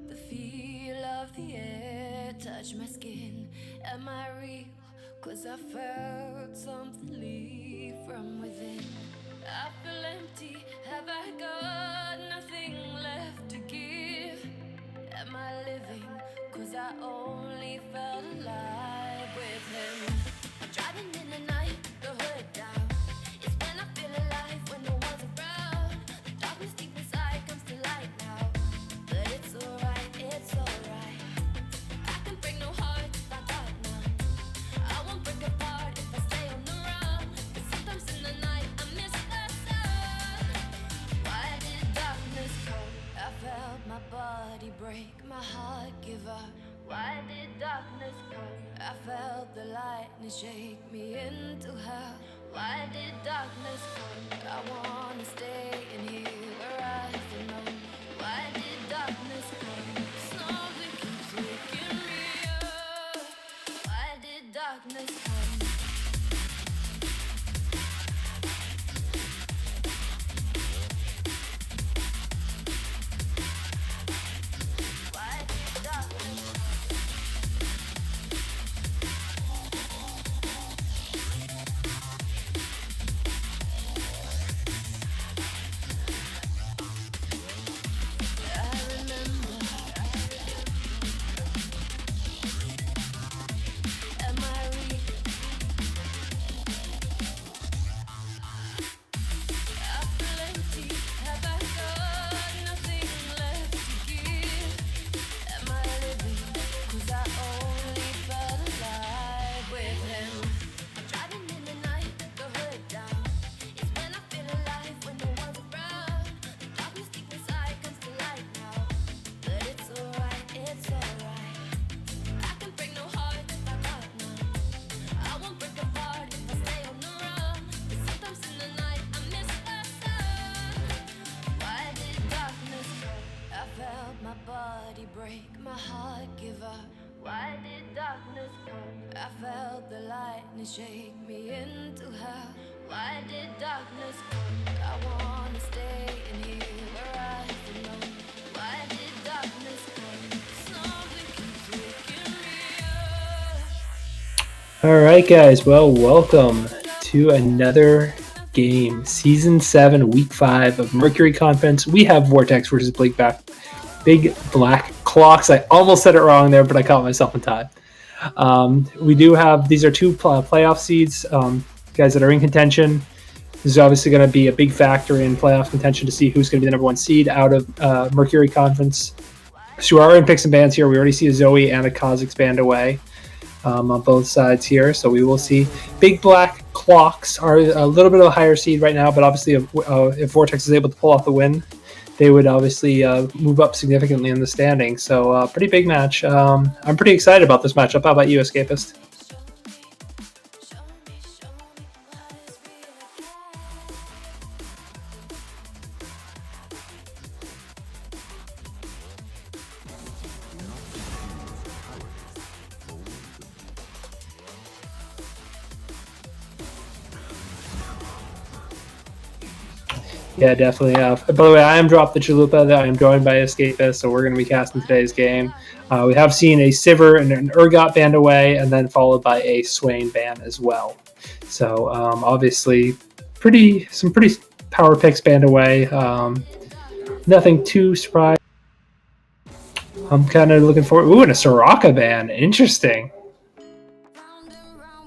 The feel of the air touch my skin. Am I real? 'Cause I felt something leave from within. I feel empty. Have I got nothing left to give? Am I living? 'Cause I only felt alive with him. I'm driving in the night, the hood down. It's when I feel alive, when no one's around. The darkness deep inside comes to light now. But it's alright, it's alright. I can break no heart if I got none. I won't break apart if I stay on the run. But sometimes in the night I miss the sun. Why did darkness come? I felt my body break, my heart give up. Why did darkness come? I felt the lightning shake me into hell. Why did darkness come? I wanna stay in here where I belong. Why did darkness come? Something keeps waking me up. Why did darkness come? Why did darkness come? I remember. Am I real? I feel empty. Have I got nothing left to give? Am I living? 'Cause I only felt alive with him. I'm driving in the night, the hood down. It's when I feel alive, when no one's around. The darkness deep inside comes to light now. But it's alright, it's alright. I can break no heart if I got none. I won't break apart if I stay on the run. But sometimes in the night I miss the sun. Why did darkness come? I felt my body break, my heart give up. Why did darkness come? I felt the lightning shake me into hell. Why did darkness come? I wanna stay in here where I belong. Why did darkness come? Something keeps waking me up. All right, guys. Well, welcome to another game, Season 7, Week 5 of Mercury Conference. We have Vortex versus Big Black Clocks. I almost said it wrong there, but I caught myself in time. We do have, these are two playoff seeds, guys that are in contention. This is obviously going to be a big factor in playoff contention to see who's going to be the number one seed out of Mercury Conference. So we are in picks and bans here. We already see a Zoe and a Kha'Zix band away on both sides here. So we will see. Big Black Clocks are a little bit of a higher seed right now, but obviously if Vortex is able to pull off the win, they would obviously move up significantly in the standing. So pretty big match. I'm pretty excited about this matchup. How about you, Escapist? Yeah, definitely. By the way, I am Drop the Chalupa. I am joined by Escapist, so we're going to be casting today's game. We have seen a Sivir and an Urgot band away, and then followed by a Swain band as well. So obviously, some pretty power picks band away. Nothing too surprising. I'm kind of looking forward. Ooh, and a Soraka band. Interesting.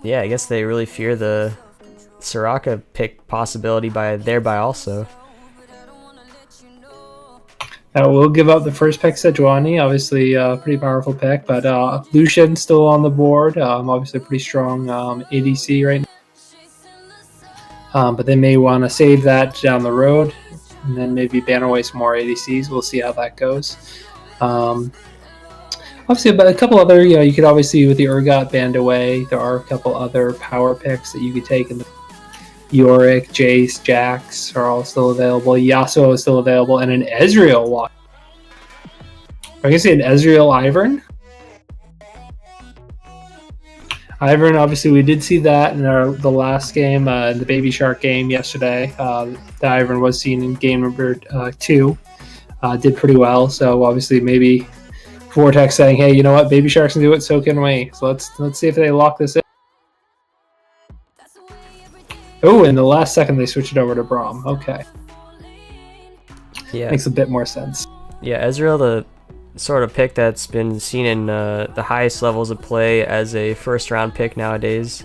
Yeah, I guess they really fear the Soraka pick possibility thereby also. We'll give up the first pick, Sejuani. Obviously, pretty powerful pick, but Lucian still on the board. Obviously, a pretty strong ADC right now. But they may want to save that down the road and then maybe ban away some more ADCs. We'll see how that goes. Obviously, but a couple other, you could obviously, with the Urgot band away, there are a couple other power picks that you could take in the Yorick, Jace, Jax are all still available. Yasuo is still available, and an Ezreal. I guess an Ezreal Ivern. Ivern, obviously, we did see that in the last game, in the Baby Shark game yesterday. The Ivern was seen in game number 2. did pretty well. So obviously maybe Vortex saying, hey, you know what, Baby Sharks can do it, so can we. So let's see if they lock this in. Oh, in the last second they switch it over to Braum. Okay. Yeah. Makes a bit more sense. Yeah, Ezreal, the sort of pick that's been seen in the highest levels of play as a first-round pick nowadays.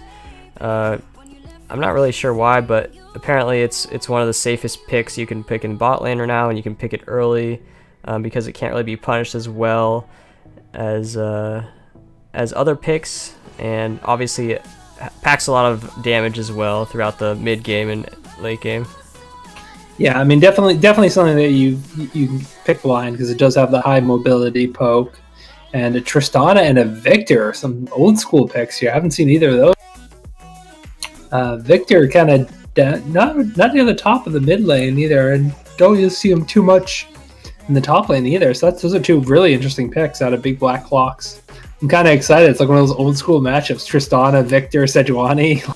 I'm not really sure why, but apparently it's one of the safest picks you can pick in bot lane right now, and you can pick it early because it can't really be punished as well as other picks, and obviously it packs a lot of damage as well throughout the mid game and late game. Yeah, I mean, definitely something that you can pick blind because it does have the high mobility poke, and a Tristana and a Victor, some old school picks here. I haven't seen either of those. Victor kind of not near the top of the mid lane either, and don't you see him too much in the top lane either. So those are two really interesting picks out of Big Black Clocks. I'm kind of excited. It's like one of those old school matchups: Tristana, Victor, Sejuani.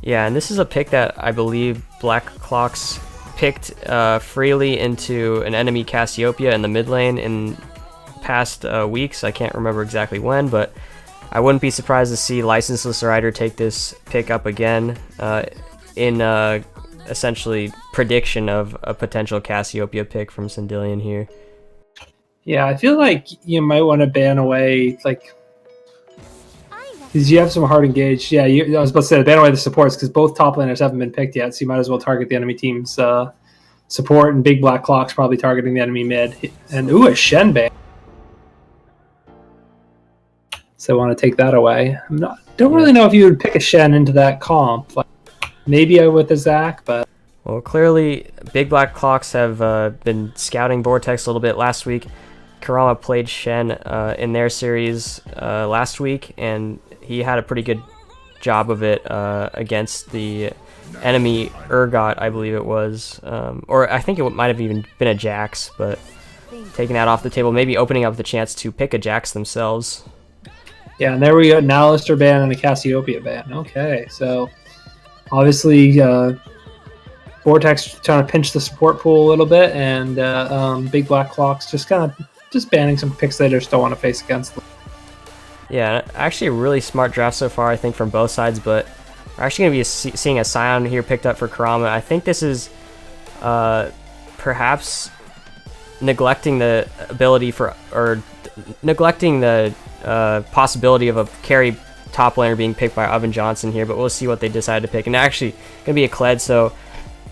Yeah, and this is a pick that I believe Black Clocks picked freely into an enemy Cassiopeia in the mid lane in past weeks. I can't remember exactly when, but I wouldn't be surprised to see Licenseless Rider take this pick up again in essentially prediction of a potential Cassiopeia pick from Sindillion here. Yeah, I feel like you might want to ban away, like, because you have some hard engaged. Yeah, I was about to say ban away the supports because both top laners haven't been picked yet, so you might as well target the enemy team's support, and Big Black Clock's probably targeting the enemy mid. And ooh, a Shen ban. So I want to take that away. Don't really know if you would pick a Shen into that comp. Like, maybe I would with a Zac, but... Well, clearly, Big Black Clocks have been scouting Vortex a little bit last week. Kurama played Shen in their series last week, and he had a pretty good job of it against the enemy Urgot, I believe it was. Or I think it might have even been a Jax, but taking that off the table, maybe opening up the chance to pick a Jax themselves. Yeah, and there we go, an Alistair ban and a Cassiopeia ban. Okay, so obviously Vortex trying to pinch the support pool a little bit, and Big Black Clocks just banning some picks they just don't want to face against them. Yeah, actually a really smart draft so far, I think, from both sides, but we're actually going to be seeing a Scion here picked up for Kurama. I think this is perhaps neglecting the ability for, or neglecting the possibility of a carry top laner being picked by Oven Johnson here, but we'll see what they decide to pick. And actually going to be a Kled, so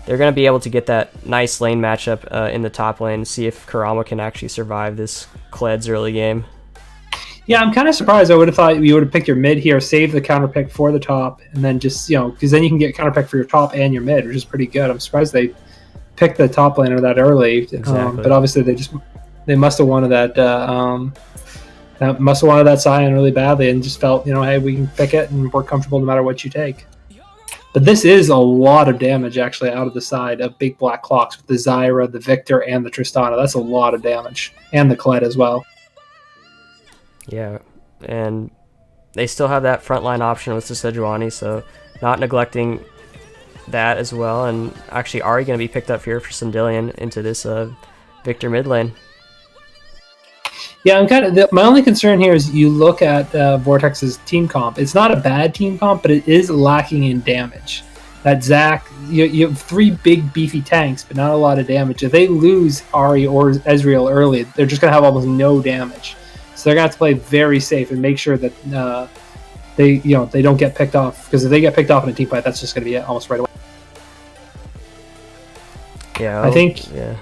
they're going to be able to get that nice lane matchup in the top lane, see if Kurama can actually survive this Kled's early game. Yeah, I'm kind of surprised. I would have thought you would have picked your mid here, save the counter pick for the top, and then just, because then you can get counter pick for your top and your mid, which is pretty good. I'm surprised they picked the top laner that early. Exactly. But obviously they must have wanted that Scion really badly and just felt, hey, we can pick it and we're comfortable no matter what you take. But this is a lot of damage actually out of the side of Big Black Clocks with the Zyra, the Victor, and the Tristana. That's a lot of damage. And the Kled as well. Yeah, and they still have that frontline option with the Sejuani, so not neglecting that as well. And actually Ahri going to be picked up here for Sindillion into this Victor mid lane. Yeah, my only concern here is you look at Vortex's team comp. It's not a bad team comp, but it is lacking in damage. That Zac, you have three big beefy tanks, but not a lot of damage. If they lose Ahri or Ezreal early, they're just going to have almost no damage. So they're going to have to play very safe and make sure that they don't get picked off. Because if they get picked off in a team fight, that's just going to be it almost right away. Yeah, I think. Yeah.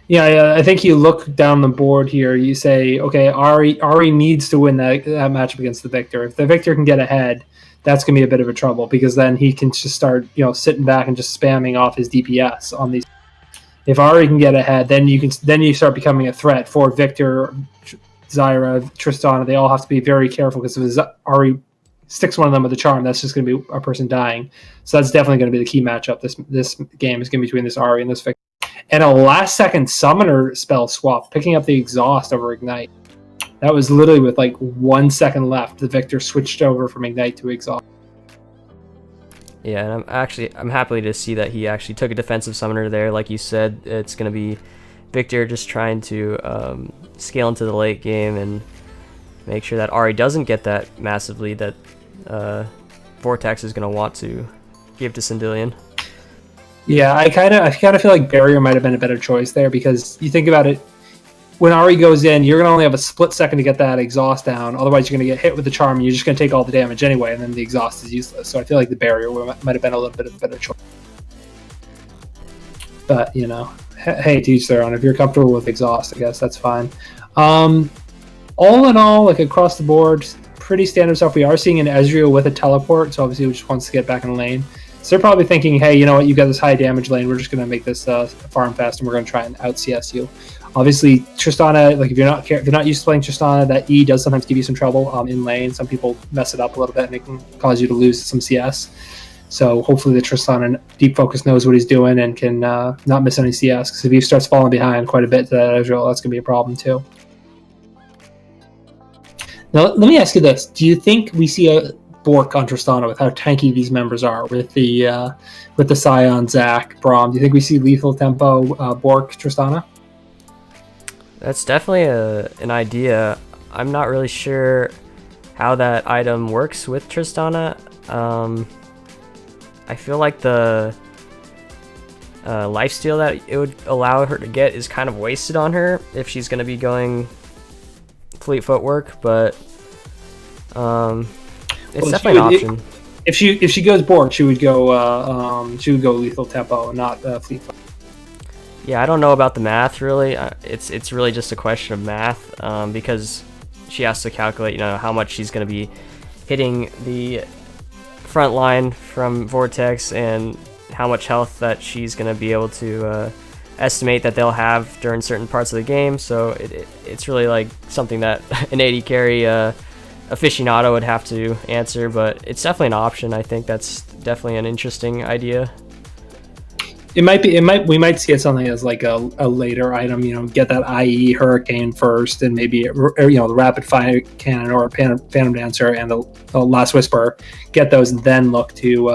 Yeah, I think you look down the board here. You say, okay, Ahri needs to win that matchup against the Victor. If the Victor can get ahead, that's going to be a bit of a trouble because then he can just start, sitting back and just spamming off his DPS on these. If Ahri can get ahead, then you start becoming a threat for Victor, Zyra, Tristana. They all have to be very careful because if Ahri sticks one of them with a charm, that's just going to be a person dying. So that's definitely going to be the key matchup. This game is going to be between this Ahri and this Victor. And a last-second summoner spell swap, picking up the Exhaust over Ignite. That was literally with like 1 second left. The Victor switched over from Ignite to Exhaust. Yeah, and I'm happy to see that he actually took a defensive summoner there. Like you said, it's gonna be Victor just trying to scale into the late game and make sure that Ari doesn't get that massive lead that Vortex is gonna want to give to Sindillion. Yeah, I kind of feel like Barrier might have been a better choice there, because you think about it, when Ari goes in, you're gonna only have a split second to get that exhaust down. Otherwise, you're gonna get hit with the charm, and you're just gonna take all the damage anyway, and then the exhaust is useless. So I feel like the Barrier might have been a little bit of a better choice. But hey, to each their own. If you're comfortable with exhaust, I guess that's fine. All in all, like across the board, pretty standard stuff. We are seeing an Ezreal with a teleport, so obviously he just wants to get back in the lane. So they're probably thinking, hey, you know what? You got this high damage lane. We're just going to make this farm fast, and we're going to try and out CS you. Obviously, Tristana, like if you're not used to playing Tristana, that E does sometimes give you some trouble in lane. Some people mess it up a little bit, and it can cause you to lose some CS. So hopefully the Tristana Deep Focus knows what he's doing and can not miss any CS. Because if he starts falling behind quite a bit to that Ezreal, that's going to be a problem too. Now, let me ask you this. Do you think we see a Bork on Tristana with how tanky these members are with the Scion, Zac, Braum? Do you think we see lethal tempo Bork Tristana? That's definitely an idea. I'm not really sure how that item works with Tristana. I feel like the lifesteal that it would allow her to get is kind of wasted on her if she's going to be going fleet footwork, but it's definitely an option. If she goes Bork, she would go lethal tempo, not fleet foot. Yeah, I don't know about the math really. It's really just a question of math because she has to calculate, how much she's going to be hitting the front line from Vortex and how much health that she's going to be able to estimate that they'll have during certain parts of the game. So it's really like something that an AD carry aficionado would have to answer, but it's definitely an option. I think that's definitely an interesting idea. We might see it something as like a later item, get that IE Hurricane first, and maybe the Rapid Fire Cannon or Phantom Dancer and the Last Whisper, get those, and then look to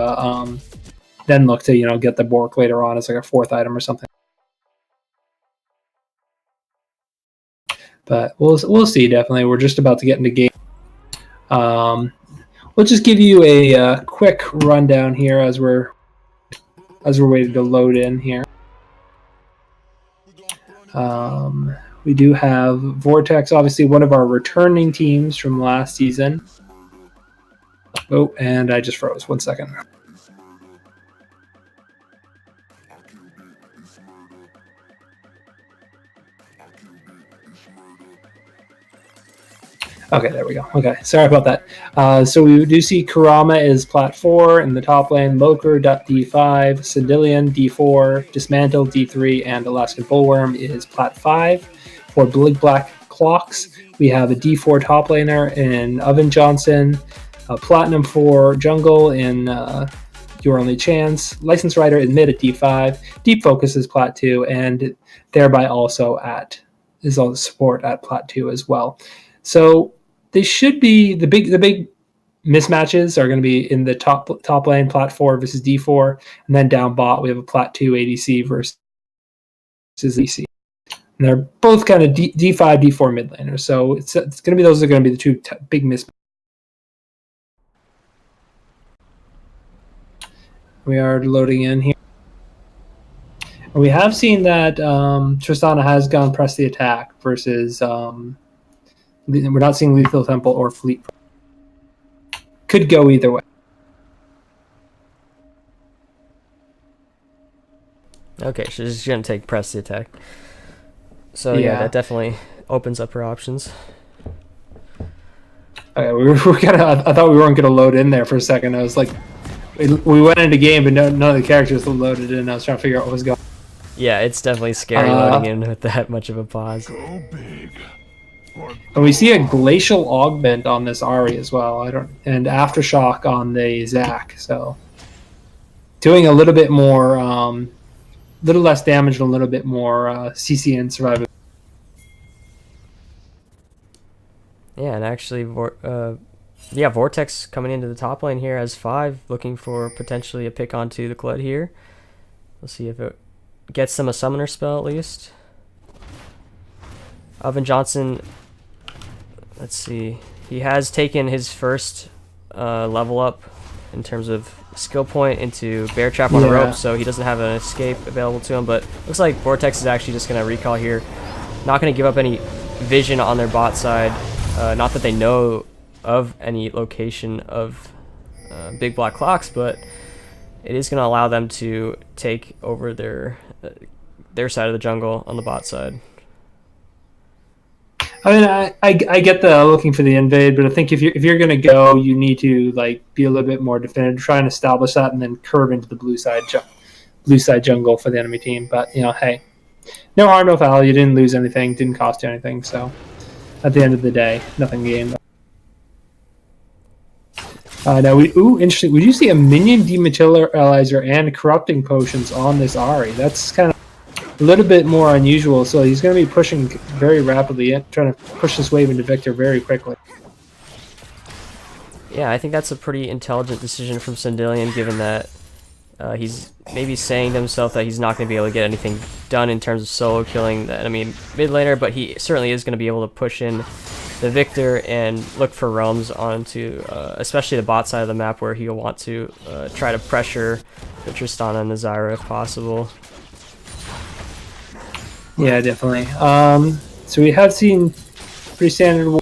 get the Bork later on as like a fourth item or something. But we'll see. Definitely, we're just about to get into game. We'll just give you a quick rundown here as we're waiting to load in here. We do have Vortex, obviously one of our returning teams from last season. Oh, and I just froze. 1 second. Okay, there we go. Okay, sorry about that. So we do see Kurama is plat 4 in the top lane, Loker D5, Sindillion D4, Dismantle D3, and Alaskan Bullworm is plat 5. For Big Black Clocks, we have a D4 top laner in Oven Johnson, Platinum 4 Jungle in Your Only Chance, License Rider in mid at D5, Deep Focus is plat 2, and thereby also is all the support at plat 2 as well. So they should be the big mismatches are going to be in the top lane, plat 4 versus D4, and then down bot we have a plat 2 ADC versus ADC. And they're both kind of D5, D4 mid laners. So it's going to be those are going to be the two big mismatches. We are loading in here. And we have seen that Tristana has gone press the attack versus we're not seeing lethal tempo or fleet. Could go either way. Okay, she's going to take press the attack. So yeah, that definitely opens up her options. Okay, we were I thought we weren't going to load in there for a second. I was like, we went into game, but none of the characters were loaded in. I was trying to figure out what was going on. Yeah, it's definitely scary loading in with that much of a pause. And we see a glacial augment on this Ari as well. And aftershock on the Zac. So doing a little bit more, little less damage and a little bit more CC and survivability. Yeah, and actually, Yeah, Vortex coming into the top lane here as 5, looking for potentially a pick onto the Kled here. Let's see if it gets them a summoner spell at least. Oven Johnson, let's see. He has taken his first level up in terms of skill point into Bear Trap on a rope, so he doesn't have an escape available to him, but looks like Vortex is actually just going to recall here. Not going to give up any vision on their bot side. Not that they know of any location of big black clocks, but it is going to allow them to take over their side of the jungle on the bot side. I mean, I get the looking for the invade, but I think if you're going to go, you need to like be a little bit more definitive, try and establish that, and then curve into the blue side jungle for the enemy team. But you know, hey, no harm, no foul. You didn't lose anything, didn't cost you anything. So at the end of the day, nothing gained. Now interesting. Would you see a minion dematerializer and corrupting potions on this Ahri? That's kind of a little bit more unusual, so he's going to be pushing very rapidly, trying to push this wave into Victor very quickly. Yeah, I think that's a pretty intelligent decision from Sandillion, given that he's maybe saying to himself that he's not going to be able to get anything done in terms of solo killing the enemy mid laner, but he certainly is going to be able to push in the Victor and look for roams onto especially the bot side of the map, where he'll want to try to pressure the Tristana and the Zyra if possible. Yeah, definitely. So we have seen pretty standard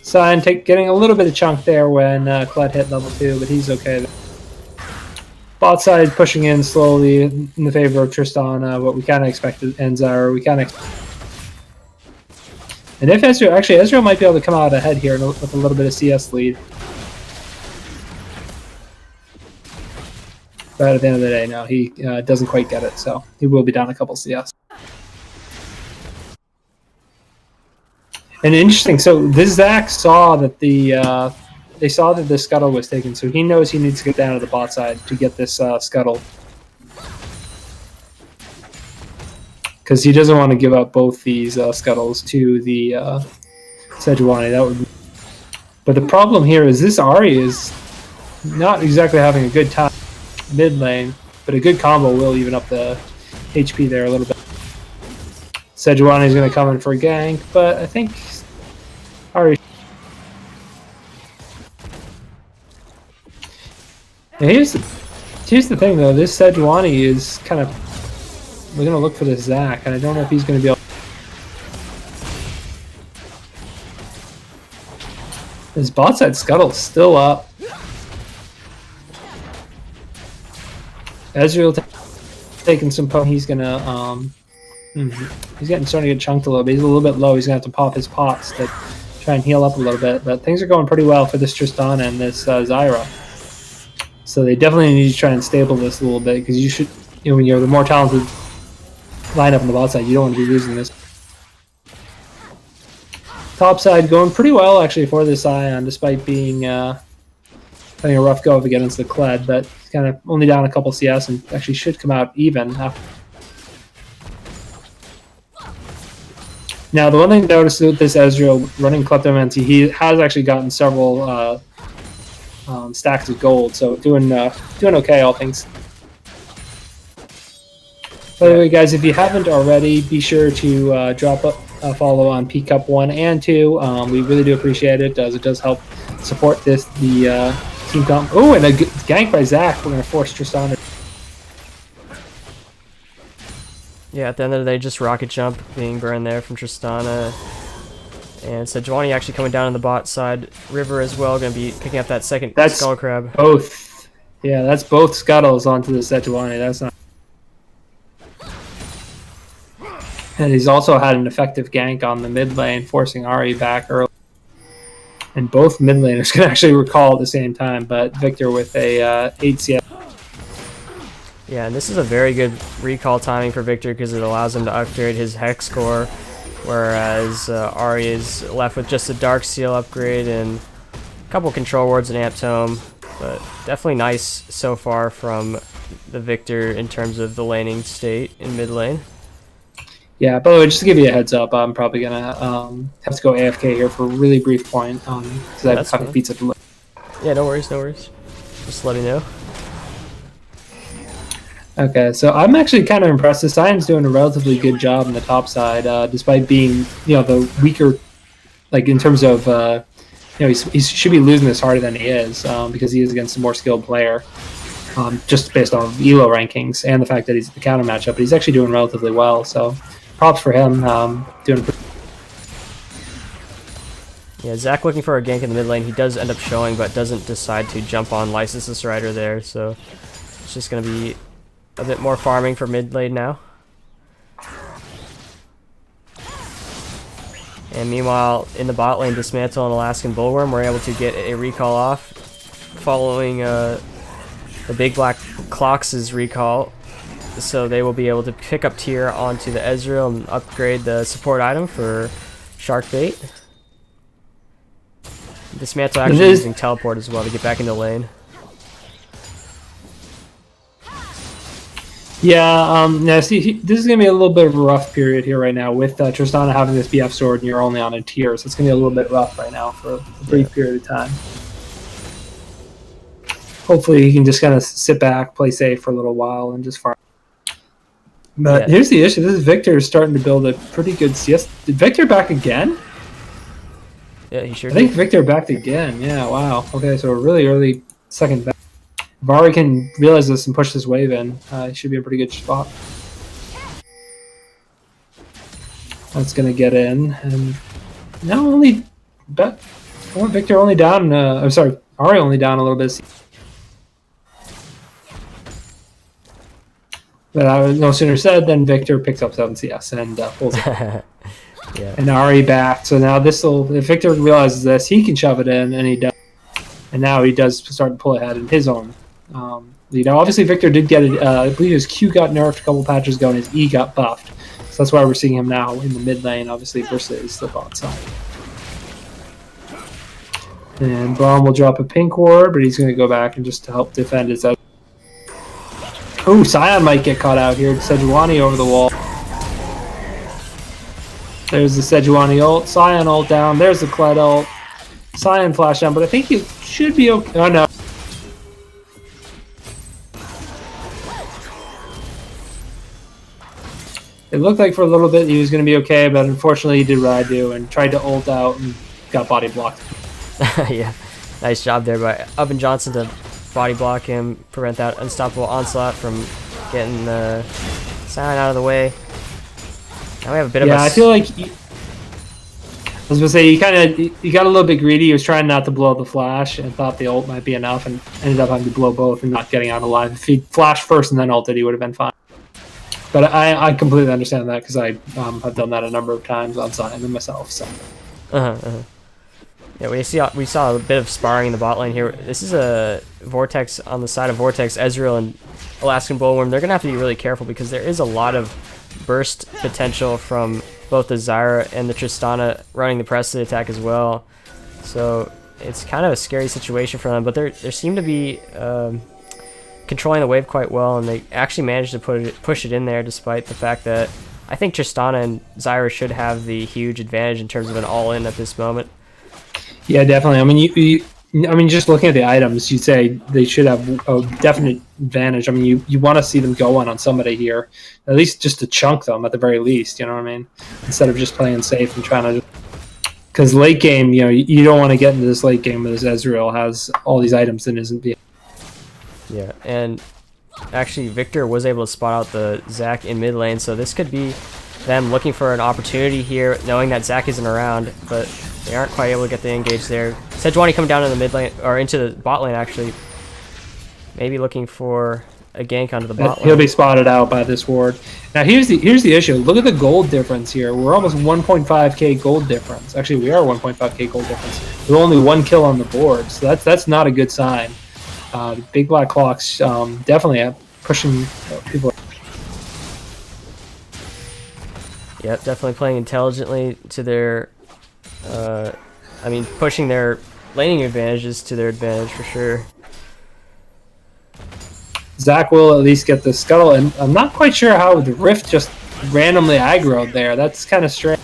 Sign getting a little bit of chunk there when Kled hit level 2, but he's okay. Bot side pushing in slowly in the favor of Tristana, what we kind of expected, and Zyra. We kind of. And if Ezreal might be able to come out ahead here with a little bit of CS lead. But at the end of the day, no, he doesn't quite get it, so he will be down a couple CS. And interesting, so this Zach saw that they saw that the scuttle was taken, so he knows he needs to get down to the bot side to get this scuttle. Because he doesn't want to give up both these scuttles to the Sejuani. But the problem here is this Ahri is not exactly having a good time mid lane, but a good combo will even up the HP there a little bit. Sejuani is going to come in for a gank, but I think Ahri. Now here's the thing though. This Sejuani is kind of. We're going to look for this Zac, and I don't know if he's going to be able. His bot side scuttle's still up. Ezreal taking some poke. He's going to. He's starting to get chunked a little bit. He's a little bit low. He's going to have to pop his pots to try and heal up a little bit. But things are going pretty well for this Tristana and this Zyra. So they definitely need to try and stable this a little bit, because you should, when you're the more talented lineup on the bot side, you don't want to be losing this. Top side going pretty well actually for this Ion, despite being having a rough go of against the Kled, but he's kind of only down a couple CS and actually should come out even. Now, the one thing to notice with this Ezreal running Kleptomancy, he has actually gotten several stacks of gold, so doing okay, all things. By the way, guys, if you haven't already, be sure to drop a follow on Cup 1 and 2. We really do appreciate it, as it does help support the team comp. Oh, and a gank by Zac. We're going to force Tristana. Yeah, at the end of the day, just rocket jump being burned there from Tristana. And Sejuani actually coming down on the bot side. River as well, going to be picking up that second Skull Crab. Both. Yeah, that's both scuttles onto the Sejuani. That's not. And he's also had an effective gank on the mid lane, forcing Ahri back early. And both mid laners can actually recall at the same time, but Victor with a 8 CS. Yeah, and this is a very good recall timing for Victor, because it allows him to upgrade his Hex score, whereas Ahri is left with just a Dark Seal upgrade and a couple control wards and Amp Tome. But definitely nice so far from the Victor in terms of the laning state in mid lane. Yeah, by the way, just to give you a heads up, I'm probably gonna have to go AFK here for a really brief point because I have a pizza to look. Yeah, no worries, no worries. Just let me know. Okay, so I'm actually kind of impressed. The Cyan's doing a relatively good job on the top side, despite being, the weaker, like in terms of, he should be losing this harder than he is because he is against a more skilled player, just based on ELO rankings and the fact that he's the counter matchup. But he's actually doing relatively well, so props for him. Doing. Yeah, Zach looking for a gank in the mid lane. He does end up showing, but doesn't decide to jump on Lysis Rider there, so it's just going to be a bit more farming for mid lane now. And meanwhile, in the bot lane, Dismantle and Alaskan Bullworm were able to get a recall off following the Big Black Clocks' recall. So they will be able to pick up tier onto the Ezreal and upgrade the support item for Shark Bait. Dismantle actually using teleport as well to get back into lane. Yeah, see, this is going to be a little bit of a rough period here right now with Tristana having this BF sword and you're only on a tier, so it's going to be a little bit rough right now for a brief period of time. Hopefully he can just kind of sit back, play safe for a little while, and just farm. But here's the issue. This is Victor starting to build a pretty good CS. Did Victor back again? Yeah, he sure did. I think Victor backed again. Yeah, wow. Okay, so a really early second back. If Ari can realize this and push this wave in, it should be a pretty good spot. That's going to get in. And now I want Victor only down. I'm sorry, Ari only down a little bit. But I was no sooner said than Victor picks up 7 CS and pulls it. Yeah. And Ari back. So now if Victor realizes this, he can shove it in, and he does. And now he does start to pull ahead in his own. Obviously Victor did get it. I believe his Q got nerfed a couple patches ago, and his E got buffed. So that's why we're seeing him now in the mid lane, obviously, versus the bot side. And Braum will drop a pink ward, but he's going to go back and just to help defend his. Oh, Sion might get caught out here. Sejuani over the wall. There's the Sejuani ult. Sion ult down. There's the Kled ult. Sion flash down, but I think he should be okay. Oh, no. It looked like for a little bit he was going to be okay, but unfortunately he did what I do and tried to ult out and got body blocked. Yeah, nice job there by Oven Johnson to body block him, prevent that unstoppable onslaught from getting the Sion out of the way. Now we have a bit of a... Yeah, I feel like... I was going to say, he got a little bit greedy. He was trying not to blow the flash and thought the ult might be enough and ended up having to blow both and not getting out alive. If he flashed first and then ulted, he would have been fine. But I completely understand that because I have done that a number of times on Sion myself. So. Yeah, we saw a bit of sparring in the bot lane here. This is a Vortex on the side of Vortex, Ezreal and Alaskan Bullworm. They're going to have to be really careful because there is a lot of burst potential from both the Zyra and the Tristana running the press attack as well. So it's kind of a scary situation for them, but they seem to be controlling the wave quite well, and they actually managed to push it in there despite the fact that I think Tristana and Zyra should have the huge advantage in terms of an all-in at this moment. Yeah, definitely. I mean, just looking at the items, you'd say they should have a definite advantage. I mean, you want to see them go on somebody here, at least just to chunk them at the very least. You know what I mean? Instead of just playing safe and trying to. Because late game, you don't want to get into this late game where this Ezreal has all these items and isn't being. Yeah, and actually Victor was able to spot out the Zac in mid lane, so this could be them looking for an opportunity here, knowing that Zac isn't around, but they aren't quite able to get the engage there. Sejuani coming down in the mid lane, or into the bot lane actually. Maybe looking for a gank onto the bot lane. He'll be spotted out by this ward. Now here's the issue. Look at the gold difference here. We're almost 1.5k gold difference. Actually, we are 1.5k gold difference. With only 1 kill on the board, so that's not a good sign. Big Black Clocks definitely pushing people. Yep, definitely playing intelligently to their, pushing their laning advantages to their advantage for sure. Zac will at least get the scuttle, and I'm not quite sure how the Rift just randomly aggroed there. That's kind of strange.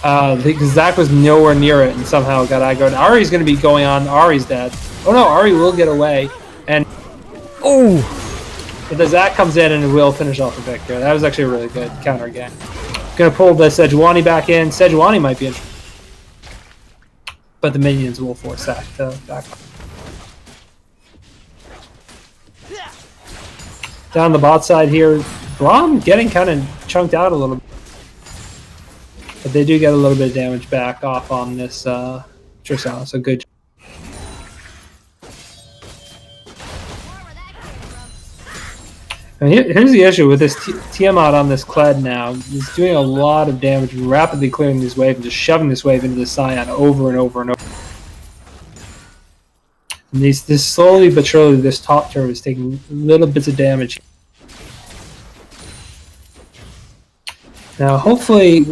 Because Zach was nowhere near it and somehow got aggroed. Ari's going to be going on. Ari's dead. Oh no, Ari will get away. And but the Zach comes in and will finish off the victor. That was actually a really good counter again. Going to pull the Sejuani back in. Sejuani might be interesting. But the minions will force that to back up. Down the bot side here, Braum getting kind of chunked out a little bit. But they do get a little bit of damage back off on this Trisana, so good. And here's the issue with this Tiamat on this Kled now. He's doing a lot of damage, rapidly clearing this wave and just shoving this wave into the Scion over and over and over. And this slowly but surely, this top turret is taking little bits of damage. Now, hopefully,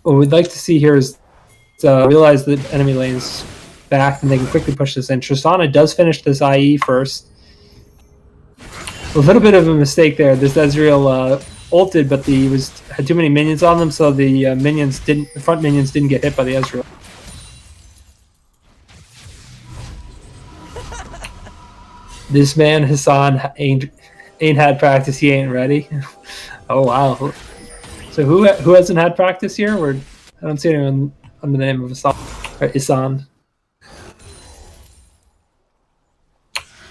what we'd like to see here is realize that enemy lane's back and they can quickly push this in. Tristana does finish this IE first. A little bit of a mistake there. This Ezreal ulted, but he had too many minions on them, so the front minions didn't get hit by the Ezreal. This man Hassan ain't had practice. He ain't ready. Oh wow. So who hasn't had practice here? I don't see anyone under the name of Hassan.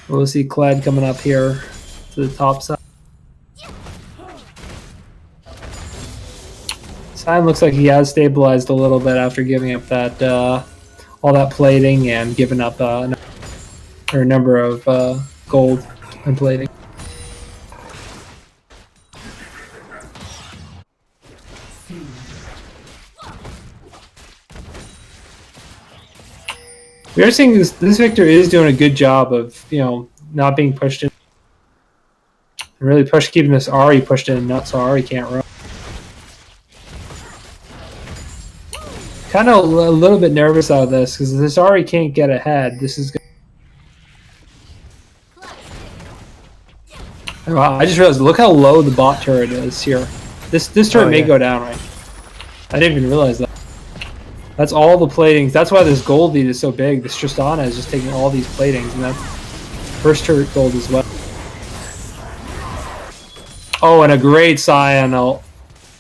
We'll see Kled coming up here to the top side. Sign looks like he has stabilized a little bit after giving up that all that plating and giving up a number of gold and plating. We are seeing this Victor is doing a good job of not being pushed in. Really keeping this Ari pushed in, not so Ari can't run. Kind of a little bit nervous out of this because this Ari can't get ahead. This is. Wow, I just realized. Look how low the bot turret is here. This turret may go down, right? I didn't even realize that. That's all the platings. That's why this gold lead is so big. This Tristana is just taking all these platings, and that's first turret gold as well. Oh, and a great Scion ult.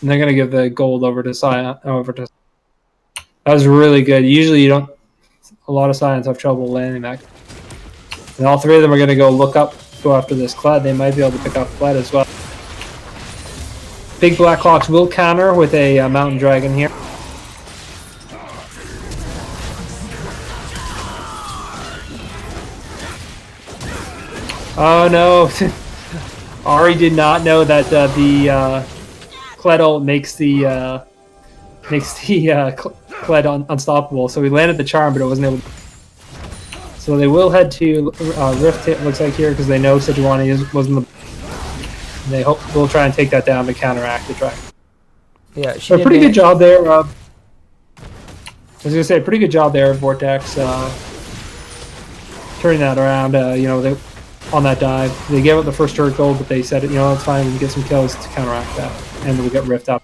And they're gonna give the gold over to Scion. That was really good. Usually, a lot of Scions have trouble landing that. And all three of them are gonna go after this Kled. They might be able to pick up Kled as well. Big Black Clocks will counter with a Mountain Dragon here. Oh no! Ari did not know that the Kled ult makes the Kled unstoppable. So he landed the charm, but it wasn't able to. So they will head to Rift. It looks like here because they know Sejuani wasn't the. They hope we'll try and take that down to counteract the dragon. Yeah, she did a pretty good job there. I was gonna say pretty good job there, Vortex, turning that around. On that dive, they gave up the first turret gold, but they said, it's fine. We can get some kills to counteract that, and we'll get Rift up.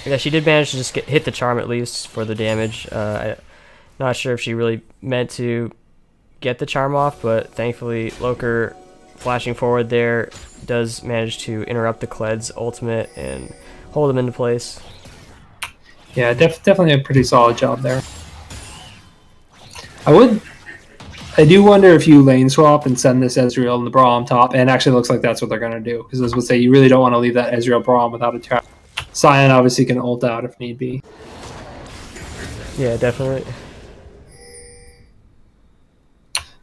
Yeah, she did manage to just hit the charm at least for the damage. Not sure if she really meant to get the charm off, but thankfully Loker flashing forward there does manage to interrupt the Kled's ultimate and hold him into place. Yeah, definitely a pretty solid job there. I do wonder if you lane swap and send this Ezreal and the Braum top, and actually looks like that's what they're going to do, because as I would say, you really don't want to leave that Ezreal Braum without a trap. Scion obviously can ult out if need be. Yeah, definitely.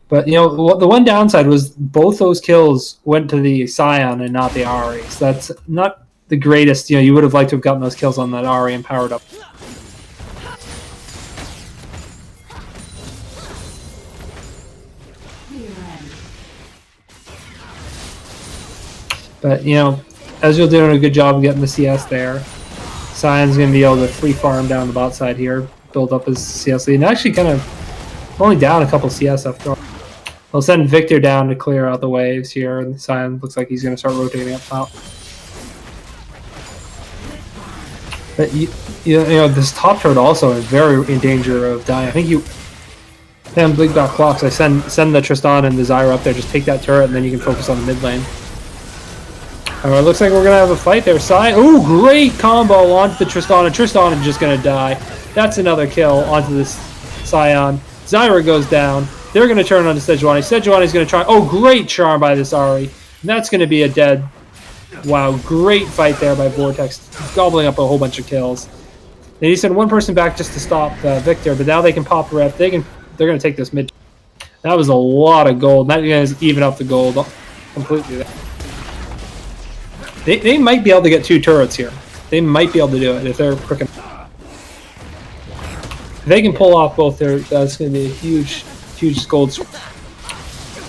But, the one downside was both those kills went to the Scion and not the Ahri, so that's not the greatest. You would have liked to have gotten those kills on that Ahri and powered up. But, Ezreal doing a good job of getting the CS there. Sion's going to be able to free farm down the bot side here, build up his CS lead, and actually kind of only down a couple CS after all. I'll send Victor down to clear out the waves here, and Sion looks like he's going to start rotating up top. But you know, this top turret also is very in danger of dying. I think you... Damn, Big Black Clocks. I send the Tristan and the Zyra up there. Just take that turret, and then you can focus on the mid lane. Alright, looks like we're going to have a fight there. Sion... Ooh, great combo onto the Tristan, and Tristan is just going to die. That's another kill onto this Sion. Zyra goes down. They're going to turn on to Sejuani. Sejuani's going to try... Oh, great charm by this Ahri. And that's going to be a dead... Wow, great fight there by Vortex. Gobbling up a whole bunch of kills. They need to send one person back just to stop Victor, but now they can pop the ref. They're going to take this mid. That was a lot of gold. That is even up the gold completely. They might be able to get 2 turrets here. They might be able to do it if they're quick enough. If they can pull off both there, that's going to be a huge gold.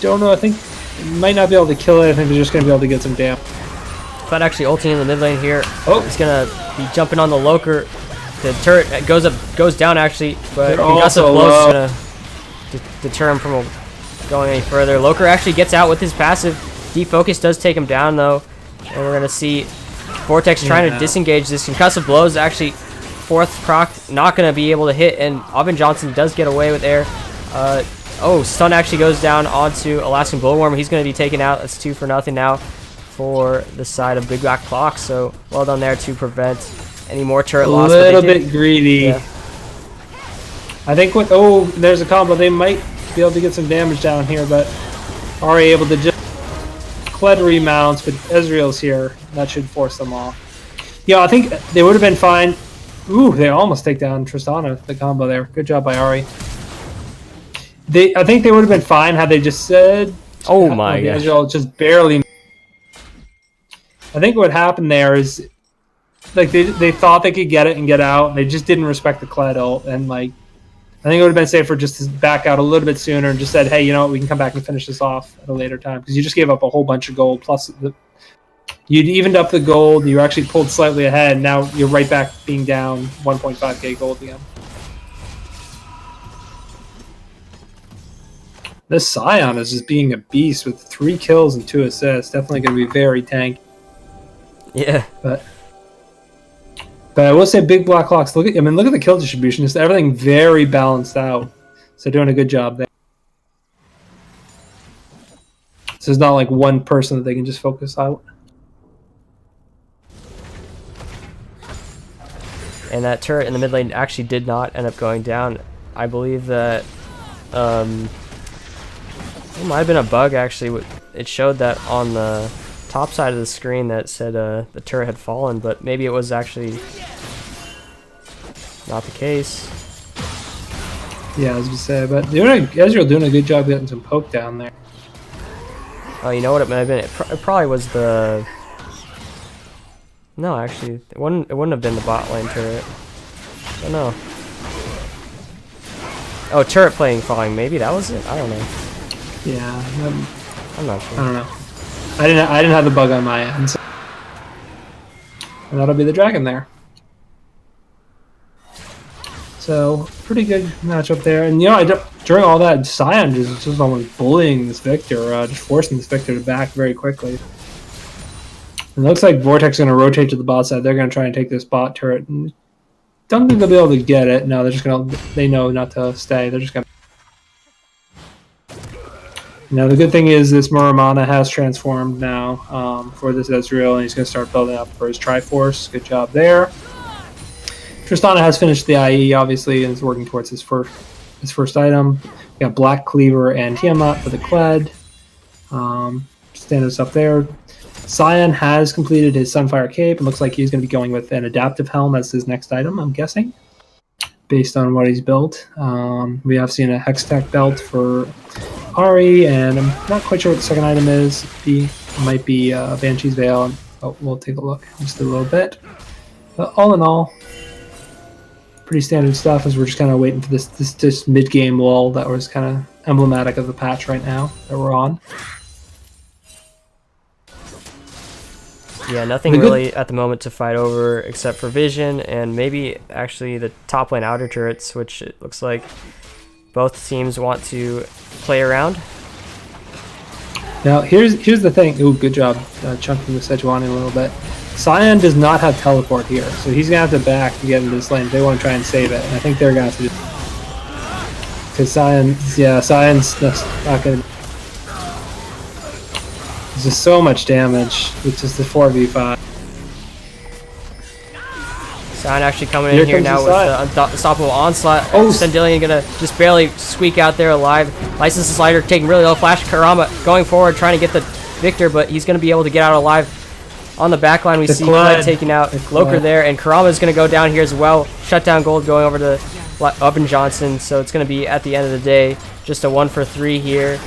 Don't know. I think might not be able to kill it. I think they're just going to be able to get some damage. But actually ulting in the mid lane here. Oh, he's going to be jumping on the Loker. The turret goes down actually, but concussive blows is going to deter him from going any further. Loker actually gets out with his passive. Defocus does take him down though, and we're going to see Vortex trying to disengage this. Concussive blows actually 4th proc, not going to be able to hit, and Aubin Johnson does get away with air. Stun actually goes down onto Alaskan Bullworm. He's going to be taken out. That's 2-0 now for the side of Big Black Clock. So well done there to prevent any more turret loss. A little bit greedy. Yeah. I think there's a combo. They might be able to get some damage down here, but are able to just Kled remounts, but Ezreal's here. That should force them off. Yeah, I think they would have been fine. Ooh, they almost take down Tristana, the combo there. Good job by Ahri. I think they would have been fine had they just said... Oh my god. Ezreal just barely... I think what happened there is... Like, they thought they could get it and get out, and they just didn't respect the Kled ult, and like... I think it would have been safer just to back out a little bit sooner and just said, hey, you know what, we can come back and finish this off at a later time. Because you just gave up a whole bunch of gold, plus... You'd evened up the gold, you actually pulled slightly ahead, and now you're right back being down 1.5k gold again. This Sion is just being a beast with 3 kills and 2 assists. Definitely going to be very tanky. Yeah. But I will say Big Black Clocks, look at the kill distribution. Just everything very balanced out. So doing a good job there. So it's not like one person that they can just focus out. And that turret in the mid lane actually did not end up going down. I believe that it might have been a bug actually. It showed that on the top side of the screen that said the turret had fallen, but maybe it was actually not the case. Yeah, as we said, but Ezreal doing a good job getting some poke down there. Oh, you know what it might have been? It probably was the... No, actually, it wouldn't have been the bot lane turret. I don't know. Oh, turret playing falling. Maybe that was it. I don't know. Yeah, I'm not sure. I don't know. I didn't have the bug on my end. So. And that'll be the dragon there. So pretty good matchup there. And you know, during all that, Sion just almost bullying this Victor, just forcing this Victor to back very quickly. It looks like Vortex is going to rotate to the bot side. They're going to try and take this bot turret. And don't think they'll be able to get it. No, they're just going to... They know not to stay. They're just going to... Now, the good thing is this Muramana has transformed now for this Ezreal, and he's going to start building up for his Triforce. Good job there. Tristana has finished the IE, obviously, and is working towards his first item. We got Black Cleaver and Tiamat for the Kled. Stand us up there. Sion has completed his Sunfire Cape. It looks like he's going to be going with an Adaptive Helm as his next item, I'm guessing, based on what he's built. We have seen a Hextech belt for Ahri, and I'm not quite sure what the second item is. It might be Banshee's Veil. Oh, we'll take a look just a little bit. But all in all, pretty standard stuff as we're just kind of waiting for this mid-game lull that was kind of emblematic of the patch right now that we're on. Yeah, nothing really at the moment to fight over except for Vision and maybe actually the top lane outer turrets, which it looks like both teams want to play around. Now, here's the thing. Ooh, good job chunking the Sejuani a little bit. Cyan does not have teleport here, so he's going to have to back to get into this lane if they want to try and save it. And I think they're going to have to do. Because Cyan's not going to. There's just so much damage with just the 4v5. Cyan actually coming in here now with the unstoppable onslaught. Oh, Sandillion gonna just barely squeak out there alive. License the slider taking really low. Flash Karama going forward trying to get the Victor, but he's gonna be able to get out alive. On the back line we see Kled taking out Loker there, and Karama is gonna go down here as well. Shutdown Gold going over to Oven Johnson, so it's gonna be at the end of the day just a 1 for 3 here,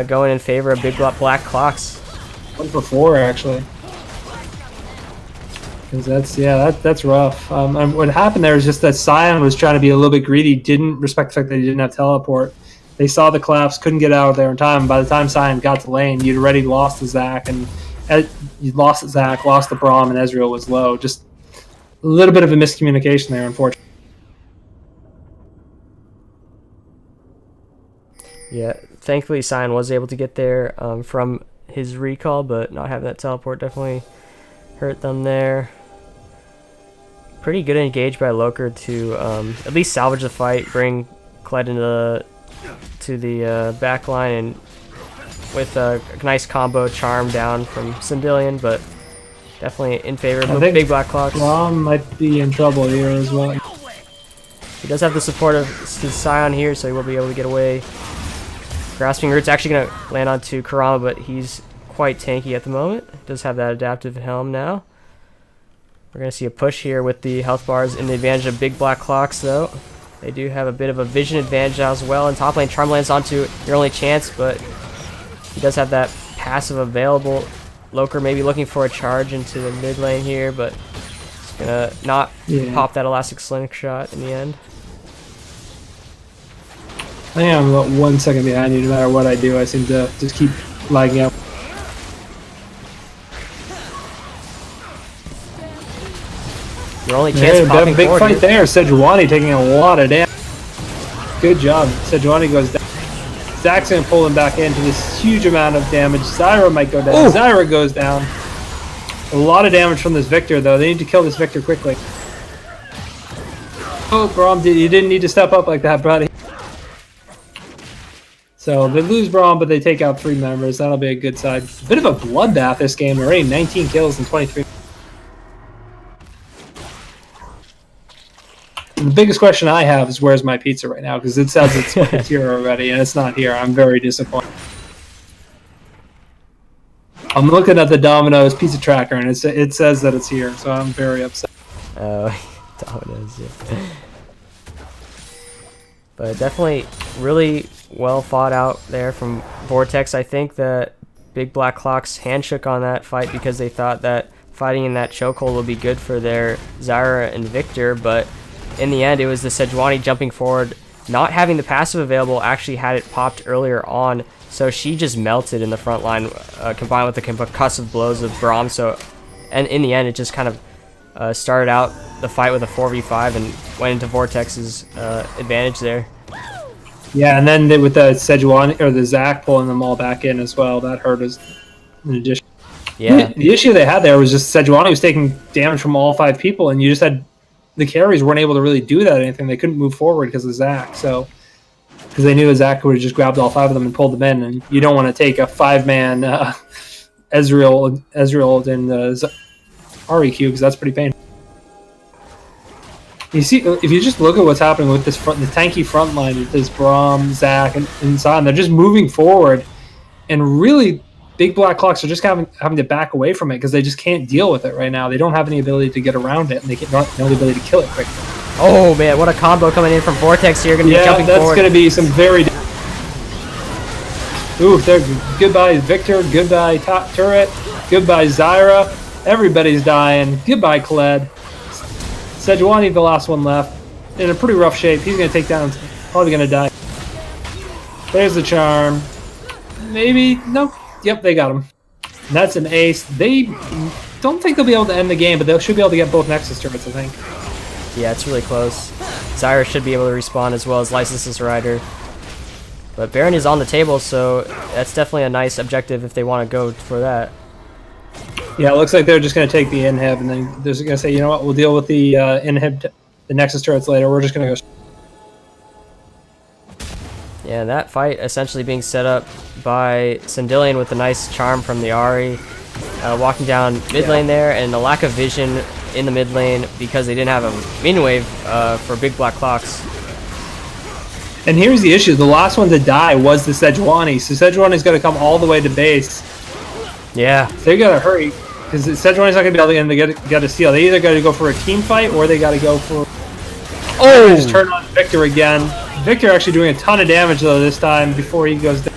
going in favor of Big Black Clocks. 1 for 4 actually. Because that's rough. What happened there is just that Cyan was trying to be a little bit greedy, didn't respect the fact that he didn't have teleport. They saw the collapse, couldn't get out of there in time. By the time Cyan got to lane, you'd already lost the Zac, and you lost the Zac, lost the Braum, and Ezreal was low. Just a little bit of a miscommunication there, unfortunately. Yeah, thankfully Cyan was able to get there from his recall, but not having that teleport definitely hurt them there. Pretty good engage by Loker to at least salvage the fight, bring Kled into the back line, and with a nice combo charm down from Sandillion, but definitely in favor of Big Black Clocks. Braum might be in trouble here as well. He does have the support of Scion here, so he will be able to get away. Grasping Root's actually going to land onto Karama, but he's quite tanky at the moment. Does have that adaptive helm now. We're going to see a push here with the health bars in the advantage of Big Black Clocks, though. They do have a bit of a vision advantage as well. In top lane, Charm lands onto Your Only Chance, but he does have that passive available. Loker maybe looking for a charge into the mid lane here, but he's going to not pop that elastic slingshot in the end. I think I'm about 1 second behind you no matter what I do. I seem to just keep lagging out. Your Only Chance of popping big forward fight here. there. Sejuani taking a lot of damage. Good job. Sejuani goes down. Zac's going to pull him back into this huge amount of damage. Zyra might go down. Ooh. Zyra goes down. A lot of damage from this Victor, though. They need to kill this Victor quickly. Oh, Braum, you didn't need to step up like that, buddy. So they lose Braum, but they take out 3 members. That'll be a good side. A bit of a bloodbath this game already. 19 kills in 23. And the biggest question I have is where's my pizza right now? Because it says it's here already, and it's not here. I'm very disappointed. I'm looking at the Domino's pizza tracker, and it says that it's here, so I'm very upset. Oh, Domino's, yeah. But definitely really well fought out there from Vortex. I think that Big Black Clocks handshook on that fight because they thought that fighting in that chokehold would be good for their Zyra and Victor, but in the end it was the Sejuani jumping forward, not having the passive available, actually had it popped earlier on, so she just melted in the front line, combined with the concussive blows of Braum. So, and in the end it just kind of started out the fight with a 4v5 and went into Vortex's advantage there. Yeah, and then with the Sejuani or the Zac pulling them all back in as well, that hurt us in addition. Yeah. The issue they had there was just Sejuani was taking damage from all 5 people, and you just had the carries weren't able to really do that or anything. They couldn't move forward because of Zac. So, because they knew Zac would have just grabbed all 5 of them and pulled them in, and you don't want to take a 5-man Ezreal in the REQ because that's pretty painful. You see, if you just look at what's happening with this the tanky front line with this Braum, Zac, and Sion, they're just moving forward, and really Big Black Clocks are just having to back away from it because they just can't deal with it right now. They don't have any ability to get around it, and they don't have the ability to kill it quickly. Oh man, what a combo coming in from Vortex here. Going to be jumping forward. Yeah, that's going to be some very... Ooh, goodbye Victor, goodbye top turret, goodbye Zyra. Everybody's dying. Goodbye Kled. Sejuani, the last one left, in a pretty rough shape. He's going to take down, probably going to die. There's the charm. Maybe, nope. Yep, they got him. And that's an ace. They don't think they'll be able to end the game, but they should be able to get both Nexus turrets, I think. Yeah, it's really close. Zyra should be able to respawn as well as Licenses Rider. But Baron is on the table, so that's definitely a nice objective if they want to go for that. Yeah, it looks like they're just going to take the inhib, and then they're going to say, you know what, we'll deal with the inhib, the Nexus turrets later. We're just going to go. Yeah, that fight essentially being set up by Sandillion with a nice charm from the Ahri, walking down mid lane there, and a lack of vision in the mid lane because they didn't have a minion wave for big black clocks. And here's the issue: the last one to die was the Sejuani, so Sejuani's got to come all the way to base. Yeah, so they got to hurry because Sejuani's not going to be able to get a steal. They either got to go for a team fight or they got to go for. Oh! Just turn on Victor again. Victor actually doing a ton of damage though this time before he goes down.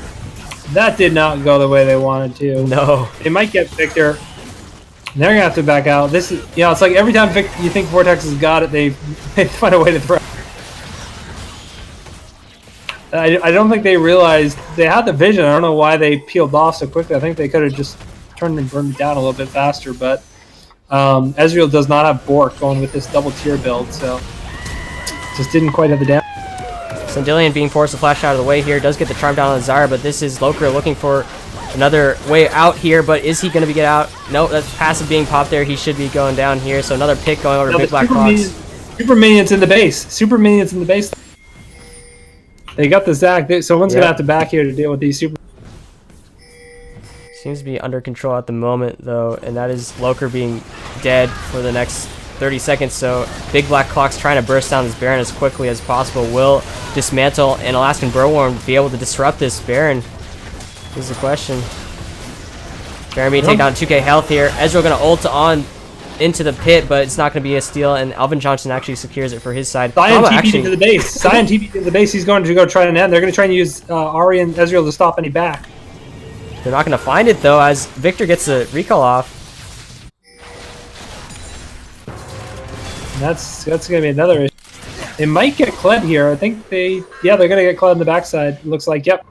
That did not go the way they wanted to. No. They might get Victor. They're gonna have to back out. This is, you know, it's like every time you think Vortex has got it, they find a way to throw. I don't think they realized they had the vision. I don't know why they peeled off so quickly. I think they could have just turned and burned it down a little bit faster. But Ezreal does not have Bork going with this double tier build, so just didn't quite have the damage. Sandillion being forced to flash out of the way here, does get the charm down on Zyra, but this is Lokra looking for another way out here, but is he going to get out? Nope, that's passive being popped there. He should be going down here, so another pick going over to Big Black Clocks. Super minions in the base. Super minions in the base. They got the Zac. Someone's going to have to back here to deal with these super. Seems to be under control at the moment, though, and that is Lokra being dead for the next 30 seconds, so Big Black Clock's trying to burst down this Baron as quickly as possible. Will dismantle an Alaskan Burworm be able to disrupt this Baron? Is the question. Baron being taken down 2k health here. Ezreal going to ult on into the pit, but it's not going to be a steal, and Alvin Johnson actually secures it for his side. Sion TP'd into the base. Sion TP'd into the base. He's going to go try and end. They're going to try and use Ahri and Ezreal to stop any back. They're not going to find it, though, as Victor gets the recall off. That's going to be another issue. They might get Kled here. I think they're going to get Kled on the backside. Looks like, yep.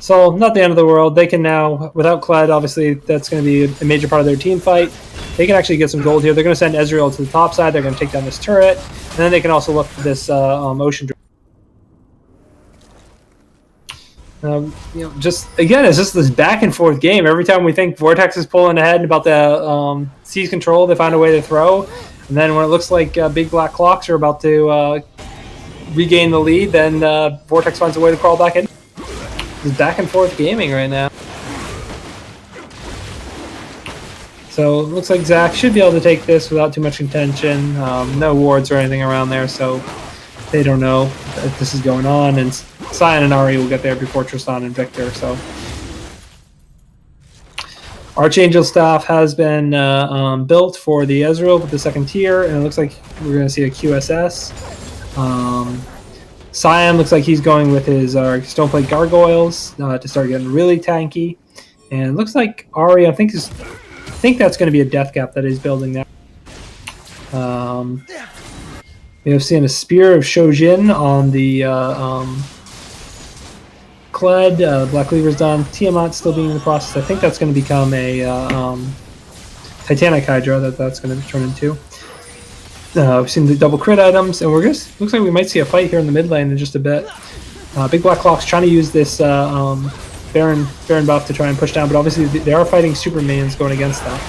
So, not the end of the world. They can now, without Kled, obviously, that's going to be a major part of their team fight. They can actually get some gold here. They're going to send Ezreal to the top side. They're going to take down this turret. And then they can also look for this ocean drone. You know, just again, it's just this back and forth game. Every time we think Vortex is pulling ahead about the seize control, they find a way to throw. And then when it looks like Big Black Clocks are about to regain the lead, then Vortex finds a way to crawl back in. It's back and forth gaming right now. So it looks like Zac should be able to take this without too much contention. No wards or anything around there, so they don't know if this is going on. And Sion and Ahri will get there before Tristan and Victor. So Archangel staff has been built for the Ezreal with the second tier, and it looks like we're going to see a QSS. Sion looks like he's going with his Stoneplate Gargoyles to start getting really tanky. And it looks like Ahri, I think that's going to be a death cap that he's building now. We have seen a Spear of Shojin on the Kled. Black Cleaver's done. Tiamat still being in the process. I think that's going to become a Titanic Hydra that's going to turn into. We've seen the double crit items, and looks like we might see a fight here in the mid lane in just a bit. Big Black Clock's trying to use this Baron buff to try and push down, but obviously they are fighting super minions going against that.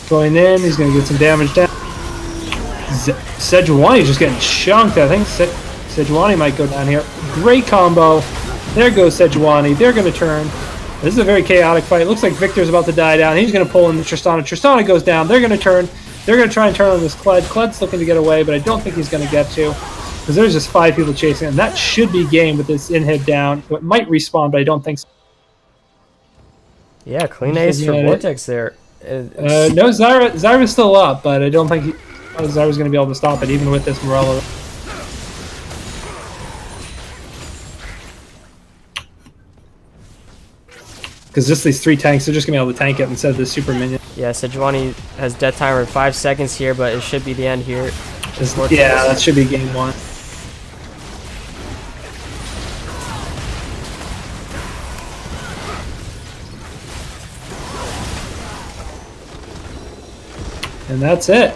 Going in, he's going to get some damage down. Sejuani just getting chunked. I think Sejuani might go down here. Great combo. There goes Sejuani. They're going to turn. This is a very chaotic fight. It looks like Victor's about to die down. He's going to pull in Tristana. Tristana goes down. They're going to turn. They're going to try and turn on this Kled. Kled's looking to get away, but I don't think he's going to get to. Because there's just 5 people chasing him. That should be game with this inhib down. It might respawn, but I don't think so. Yeah, clean ace for Vortex there. No, Zyra's still up, but I don't think Zyra's going to be able to stop it, even with this Morello. Because just these 3 tanks, they're just going to be able to tank it instead of the super minion. Yeah, Sejuani has death timer in 5 seconds here, but it should be the end here. Yeah, that should be game 1. And that's it.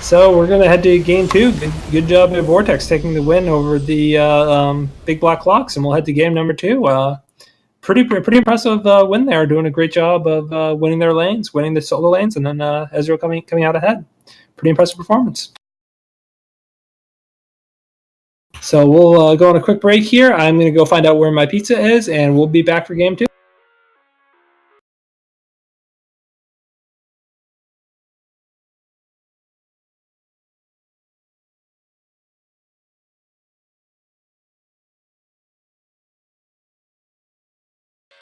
So we're gonna head to game 2. Good job at Vortex taking the win over the Big Black Clocks, and we'll head to game number 2. Pretty impressive win there. Doing a great job of winning their lanes, winning the solo lanes, and then Ezreal coming out ahead. Pretty impressive performance. So we'll go on a quick break here. I'm going to go find out where my pizza is, and we'll be back for game 2.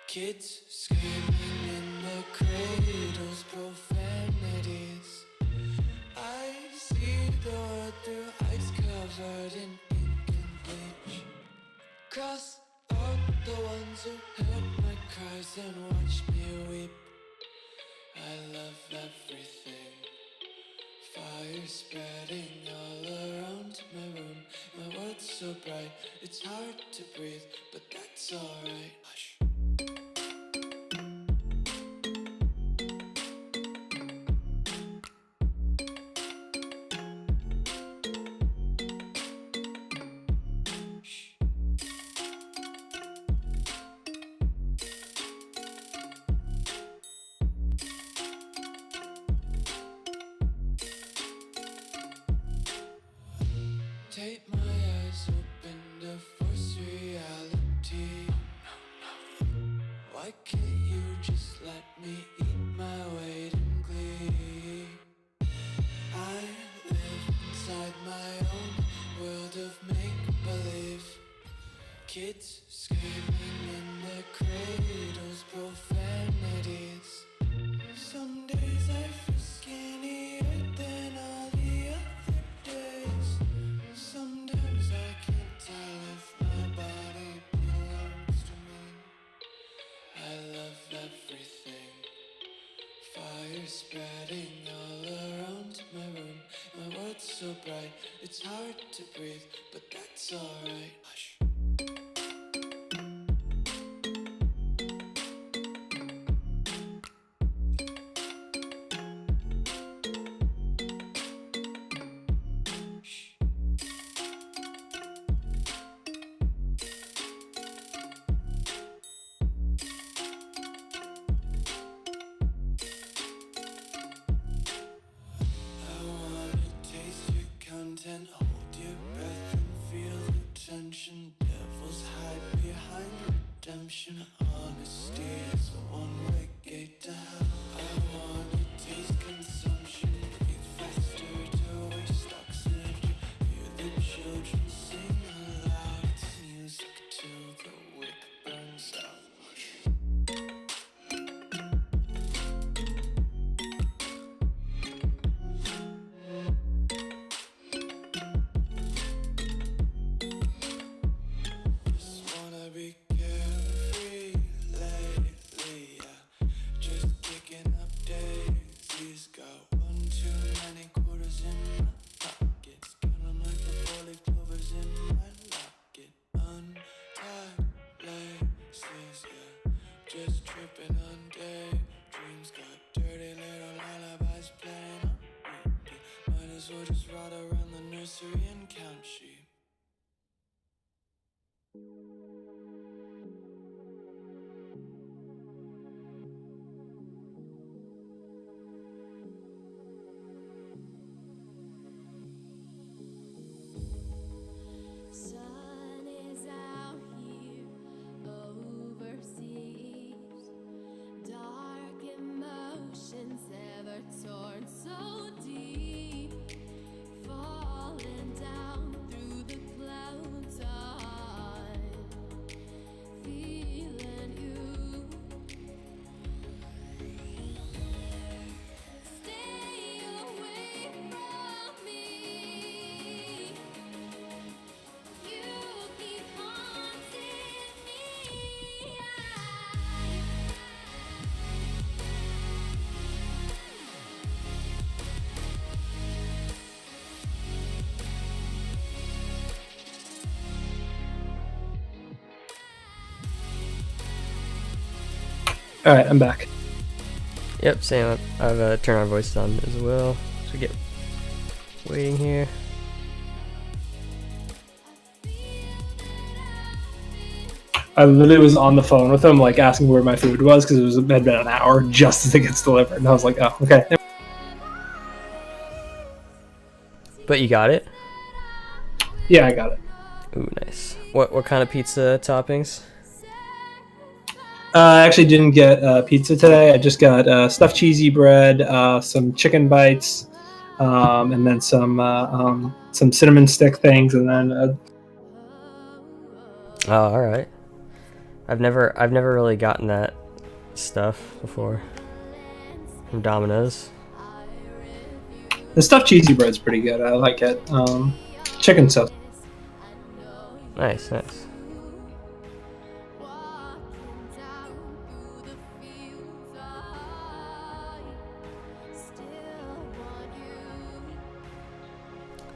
Kids screaming in the cradles, profanities. I see the world through ice covered in ink and bleach. Cross out the ones who heard my cries and watched me weep. I love everything. Fire spreading all around my room. My world's so bright, it's hard to breathe, but that's alright. Hush. Take my eyes open to force reality. Why can't you just let me eat my weight in glee? I live inside my own world of make-believe. Kids screaming in their cradles, profanities. Some days I feel skinnier than all the other days. Sometimes I can't tell if my body belongs to me. I love everything. Fire spreading all around my room. My world's so bright, it's hard to breathe, but that's alright. Hush. And hold your breath and feel the tension. Devils hide behind redemption. Honesty is a one-way gate to hell. I wanna taste consumption. Breathe faster to waste oxygen. Hear the children sing aloud. It's music till the wick burns out. Just tripping on day dreams, got dirty little lullabies playing on repeat. Might as well just ride around the nursery and count sheep. Sun is out here overseas. Dark emotions ever torn so deep, falling down through the clouds. I'm feeling you. Stay away from me. You keep haunting me. All right, I'm back. Yep, same. I've turned our voices on as well. So waiting here. I literally was on the phone with him, like asking where my food was because had been an hour just as it gets delivered, and I was like, "Oh, okay." But you got it? Yeah, I got it. Ooh, nice. What kind of pizza toppings? I actually didn't get pizza today. I just got stuffed cheesy bread, some chicken bites, and then some cinnamon stick things, and then Oh, all right. I've never really gotten that stuff before from Domino's. the stuffed cheesy bread's pretty good. I like it. Chicken sauce. Nice.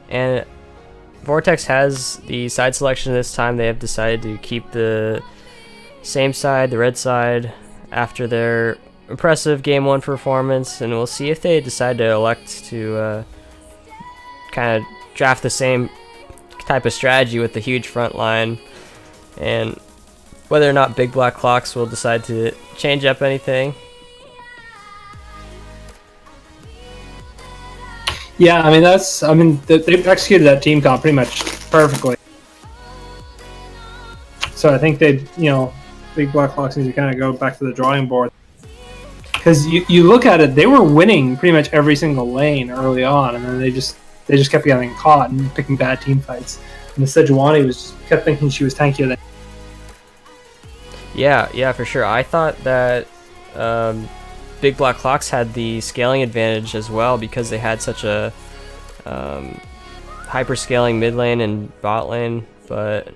And Vortex has the side selection this time. They have decided to keep the same side, the red side, after their impressive Game 1 performance, and we'll see if they decide to elect to kind of draft the same type of strategy with the huge front line, and whether or not Big Black Clocks will decide to change up anything. Yeah, they've executed that team comp pretty much perfectly. So I think Big Black Clocks need to kind of go back to the drawing board. Because you look at it, they were winning pretty much every single lane early on, and then they just kept getting caught and picking bad team fights. And the Sejuani kept thinking she was tankier than. Yeah, for sure. I thought that Big Black Clocks had the scaling advantage as well because they had such a hyper scaling mid lane and bot lane, but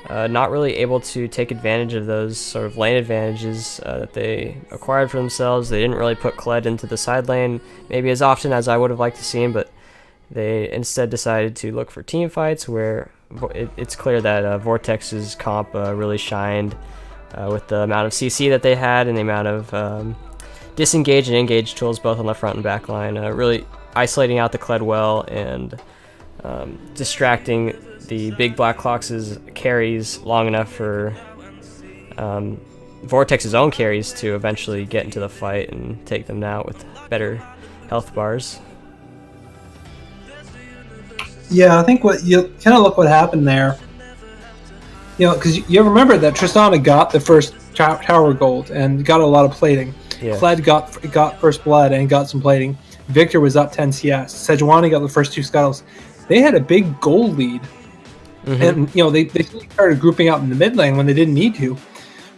not really able to take advantage of those sort of lane advantages that they acquired for themselves. They didn't really put Kled into the side lane maybe as often as I would have liked to see him, but they instead decided to look for team fights where it's clear that Vortex's comp really shined with the amount of CC that they had and the amount of disengage and engage tools both on the front and back line, really isolating out the Kled well and distracting the Big Black Clocks' carries long enough for Vortex's own carries to eventually get into the fight and take them out with better health bars. Yeah, I think what you kind of look what happened there. Because you remember that Tristana got the first tower gold and got a lot of plating. Yeah. Kled got first blood and got some plating. Victor was up 10 CS. Sejuani got the first 2 scuttles. They had a big gold lead. Mm-hmm. And they started grouping up in the mid lane when they didn't need to.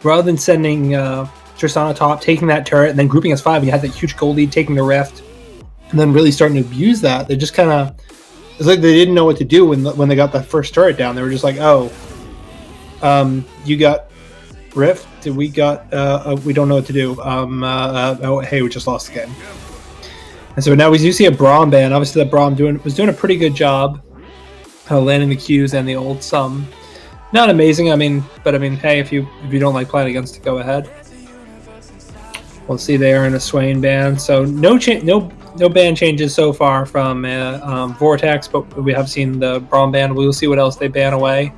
Rather than sending Tristana top, taking that turret, and then grouping as 5, and you had that huge gold lead, taking the rift, and then really starting to abuse that. They just kind of, it's like they didn't know what to do when they got that first turret down. They were just like, you got rift, we got we don't know what to do. Hey, we just lost the game. And so now we do see a Braum ban. Obviously, that Braum was doing a pretty good job landing the Qs and the ult. Some not amazing. But hey, if you don't like playing against it, go ahead. We'll see they are in a Swain ban. So no ban changes so far from Vortex, but we have seen the Braum ban. We'll see what else they ban away.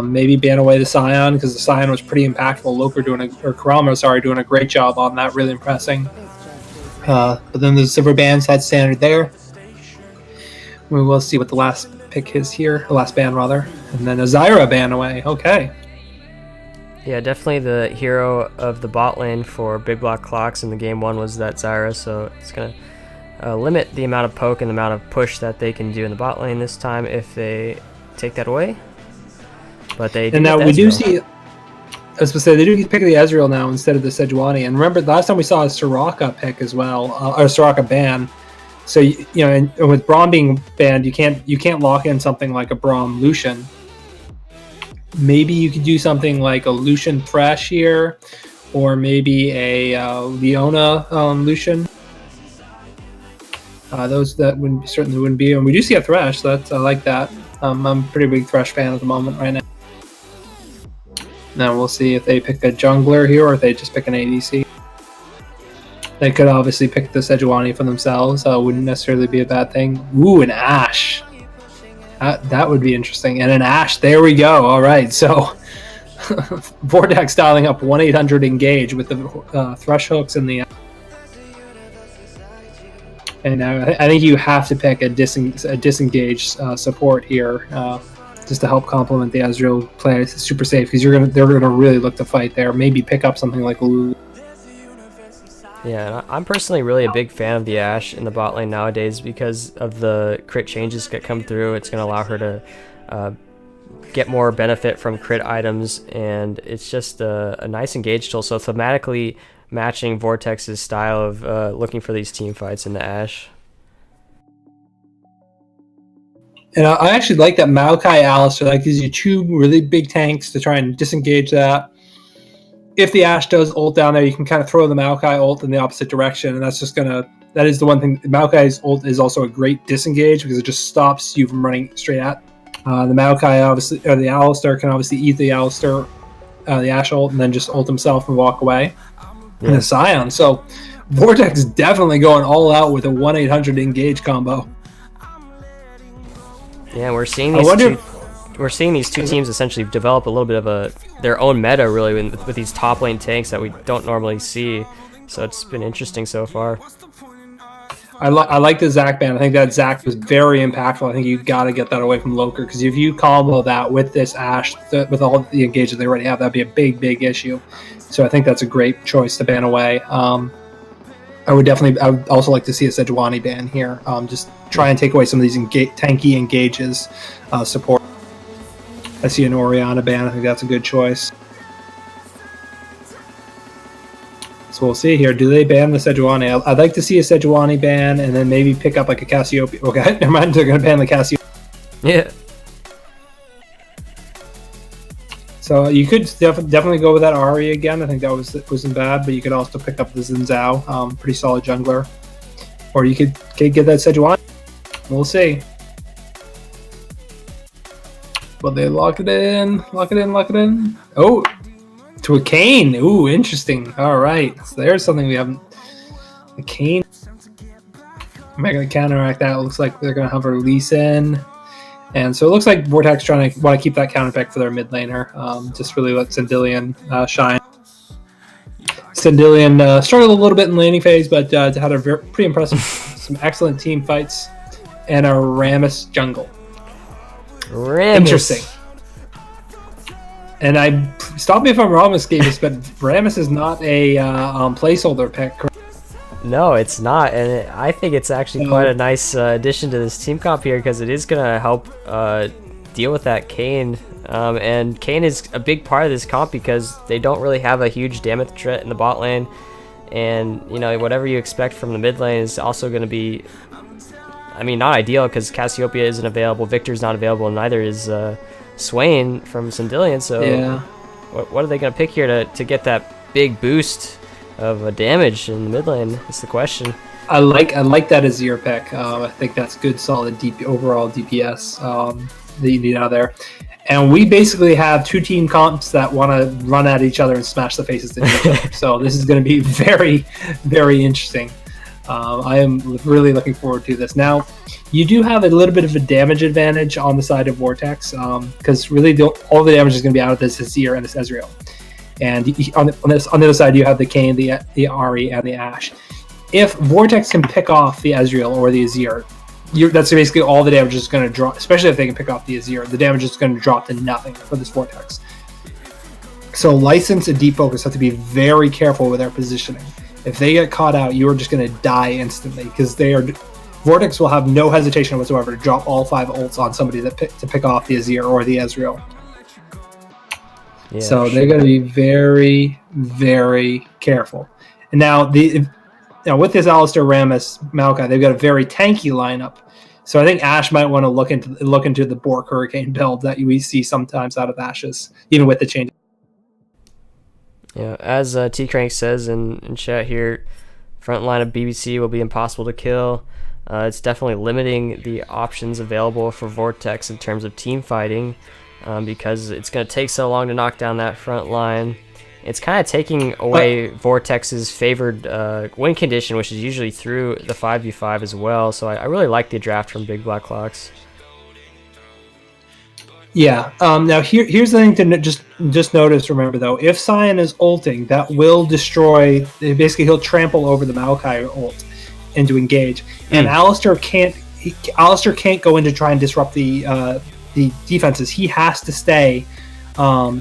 Maybe ban away the Scion because the Scion was pretty impactful. Kurama doing a great job on that, really impressing. But then the silver bans had standard there. We will see what the last pick is here, the last ban rather, and then a Zyra ban away. Okay. Yeah, definitely the hero of the bot lane for Big Black Clocks in the game 1 was that Zyra, so it's gonna limit the amount of poke and the amount of push that they can do in the bot lane this time if they take that away. But they and now we do see. I was going to say they do pick the Ezreal now instead of the Sejuani. And remember, last time we saw a Soraka pick as well, or Soraka ban. So and with Braum being banned, you can't lock in something like a Braum Lucian. Maybe you could do something like a Lucian Thresh here, or maybe a Leona Lucian. Those that certainly wouldn't be. And we do see a Thresh, so I like that. I'm a pretty big Thresh fan at the moment right now. Now we'll see if they pick a jungler here or if they just pick an ADC. They could obviously pick the Sejuani for themselves. Wouldn't necessarily be a bad thing. Ooh, an Ashe. That would be interesting. And an Ashe. There we go. All right. So Vortex dialing up 1-800-ENGAGE with the thrush hooks and the. And I think you have to pick a disengaged support here, just to help complement the Ezreal play. It's super safe because they're gonna really look to fight there. Maybe pick up something like Lulu. Yeah, and I'm personally really a big fan of the Ashe in the bot lane nowadays because of the crit changes that come through. It's going to allow her to get more benefit from crit items, and it's just a nice engage tool. So thematically matching Vortex's style of looking for these team fights in the Ashe. And I actually like that Maokai Alistar. That gives you two really big tanks to try and disengage that. If the Ashe does ult down there, you can kind of throw the Maokai ult in the opposite direction, and that is the one thing. Maokai's ult is also a great disengage because it just stops you from running straight at. The Maokai obviously, or the Alistar can obviously eat the Alistar, the Ashe ult, and then just ult himself and walk away. Yeah. And the Scion. So Vortex definitely going all out with a 1-800-ENGAGE combo. Yeah, we're seeing these two teams essentially develop a little bit of their own meta, really, with these top lane tanks that we don't normally see. So it's been interesting so far. I like the Zac ban. I think that Zac was very impactful. I think you got to get that away from Loker, because if you combo that with this Ashe, with all the engages they already have, that'd be a big issue. So I think that's a great choice to ban away. I would also like to see a Sejuani ban here. Just try and take away some of these tanky engages support. I see an Orianna ban. I think that's a good choice. So we'll see here. Do they ban the Sejuani? I'd like to see a Sejuani ban, and then maybe pick up like a Cassiopeia. Okay, never mind. They're going to ban the Cassiopeia. Yeah. So you could definitely go with that Ahri again. I think that wasn't bad, but you could also pick up the Xin Zhao, pretty solid jungler. Or you could get that Sejuani. We'll see. But they lock it in. Oh, to a Kayn. Ooh, interesting. All right. So there's something we haven't. A Kayn. Am I going to counteract that? It looks like they're going to have a release in. And so it looks like Vortex want to keep that counter pick for their mid laner. Just really let Sandillion shine. Sandillion struggled a little bit in laning phase, but had a pretty impressive, some excellent team fights, and a Rammus jungle. Interesting. And stop me if I'm wrong, Escapist, but Rammus is not a placeholder pick, correct? No, it's not, and I think it's actually quite a nice addition to this team comp here, because it is going to help deal with that Kayn. And Kayn is a big part of this comp because they don't really have a huge damage threat in the bot lane, and whatever you expect from the mid lane is also going to be, not ideal, because Cassiopeia isn't available, Victor's not available, and neither is Swain from Sandillion. So yeah. What are they going to pick here to get that big boost of damage in the mid lane? That's the question. I like that Azir pick. I think that's good, solid overall DPS that you need out of there. And we basically have two team comps that want to run at each other and smash the faces to each other. So this is going to be very, very interesting. I am really looking forward to this. Now, you do have a little bit of a damage advantage on the side of Vortex, because really all the damage is going to be out of this Azir and this Ezreal. And on the other side, you have the Kayn, the Ahri, and the Ashe. If Vortex can pick off the Ezreal or the Azir, that's basically all the damage is going to drop, especially if they can pick off the Azir. The damage is going to drop to nothing for this Vortex. So License and Deep Focus have to be very careful with their positioning. If they get caught out, you are just going to die instantly, because Vortex will have no hesitation whatsoever to drop all 5 ults on somebody to pick off the Azir or the Ezreal. Yeah, so they're going to be very, very careful. And now with this Alistar, Rammus, Maokai, they've got a very tanky lineup. So I think Ashe might want to look into the Bork Hurricane build that we see sometimes out of Ashes, even with the change. Yeah, as T-Crank says in chat here, front line of BBC will be impossible to kill. It's definitely limiting the options available for Vortex in terms of team fighting, because it's going to take so long to knock down that front line. it's kind of taking away Vortex's favored win condition, which is usually through the 5v5 as well. So I really like the draft from Big Black Clocks. Yeah. Now here's the thing to just notice. Remember though, if Cyan is ulting, that will destroy. Basically, he'll trample over the Maokai ult and to engage. And Alistair can't. Alistair can't go in to try and disrupt the defenses. He has to stay.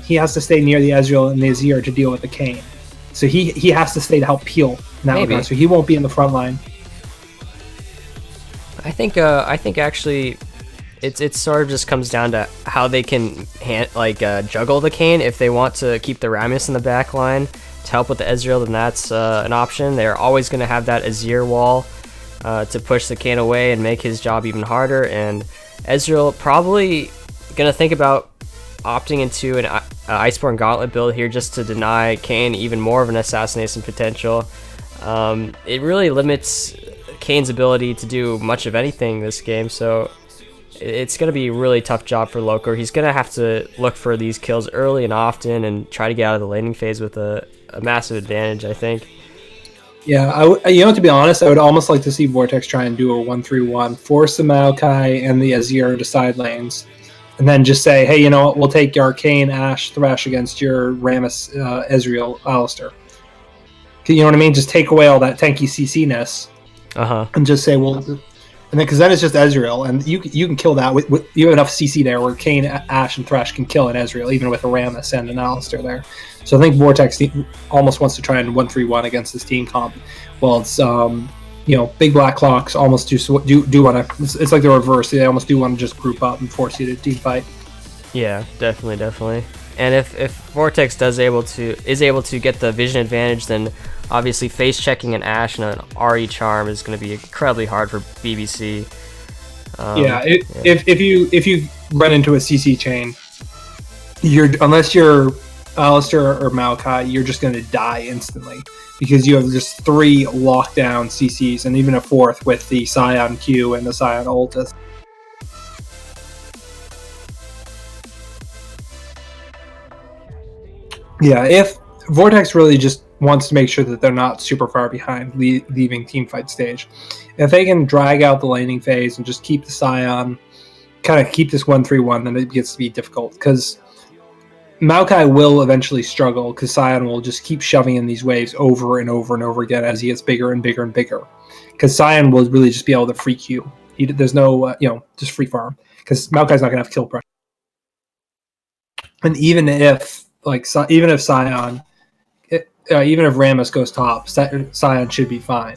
He has to stay near the Ezreal and the Azir to deal with the Kayn. So he has to stay to help peel in that regard. So he won't be in the front line. I think actually, it sort of just comes down to how they can juggle the Kayn. If they want to keep the Rammus in the back line to help with the Ezreal, then that's an option. They're always going to have that Azir wall to push the Kayn away and make his job even harder. And Ezreal probably going to think about opting into an Iceborne Gauntlet build here just to deny Kayn even more of an assassination potential. It really limits Kayn's ability to do much of anything this game, so it's going to be a really tough job for Loker. He's going to have to look for these kills early and often and try to get out of the laning phase with a massive advantage, I think. Yeah, to be honest, I would almost like to see Vortex try and do a 1-3-1, force the Maokai and the Azir into side lanes, and then just say, hey, you know what, we'll take your Arcane, Ashe, Thresh against your Rammus, Ezreal, Alistair. You know what I mean? Just take away all that tanky CC-ness and just say, well, and then because then it's just Ezreal, and you can kill that with you have enough CC there where Kayn, Ashe, and Thresh can kill an Ezreal even with a Rammus and an Alistair there. So I think Vortex almost wants to try and 1-3-1 against this team comp. Well, it's Big Black Clocks almost do want to. It's like the reverse. They almost do want to just group up and force you to team fight. Yeah, definitely. And if Vortex is able to get the vision advantage, then obviously face checking an Ashe and an RE charm is going to be incredibly hard for BBC. If you run into a CC chain, unless you're Alistair or Maokai, you're just going to die instantly because you have just 3 lockdown CCs and even a 4th with the Scion Q and the Scion Ultis. Yeah, if Vortex really just wants to make sure that they're not super far behind leaving teamfight stage, if they can drag out the laning phase and just keep the Scion, kind of keep this 1-3-1, then it gets to be difficult because Maokai will eventually struggle because Scion will just keep shoving in these waves over and over and over again as he gets bigger and bigger and bigger. Because Scion will really just be able to free Q. There's no, just free farm. Because Maokai's not going to have kill pressure. And even if Scion, even if Rammus goes top, Scion should be fine.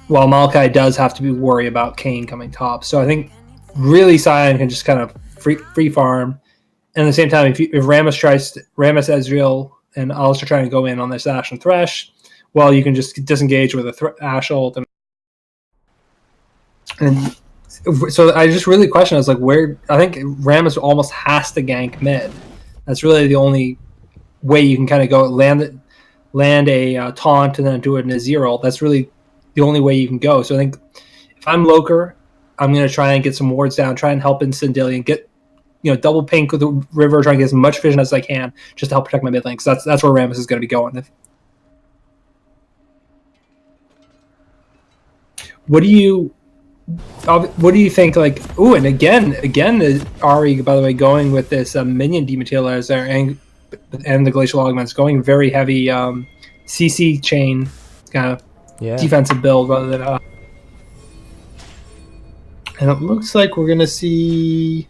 While Maokai does have to worry about Kayn coming top. So I think really Scion can just kind of free farm. And at the same time, if Rammus Ezreal, and Alistair trying to go in on this Ashe and Thresh, well, you can just disengage with a Ashe ult. And so I just really question, I was like, where? I think Rammus almost has to gank mid. That's really the only way you can kind of go land a taunt and then do an Azir ult. That's really the only way you can go. So I think if I'm Loker, I'm going to try and get some wards down, try and help in Sindelian, get double pink with the river, trying to get as much vision as I can just to help protect my mid lane. Because that's where Rammus is going to be going. What do you think? Like, and again, Ari, by the way, going with this minion dematerializer and the glacial augments, going very heavy CC chain kind of defensive build rather than. And it looks like we're going to see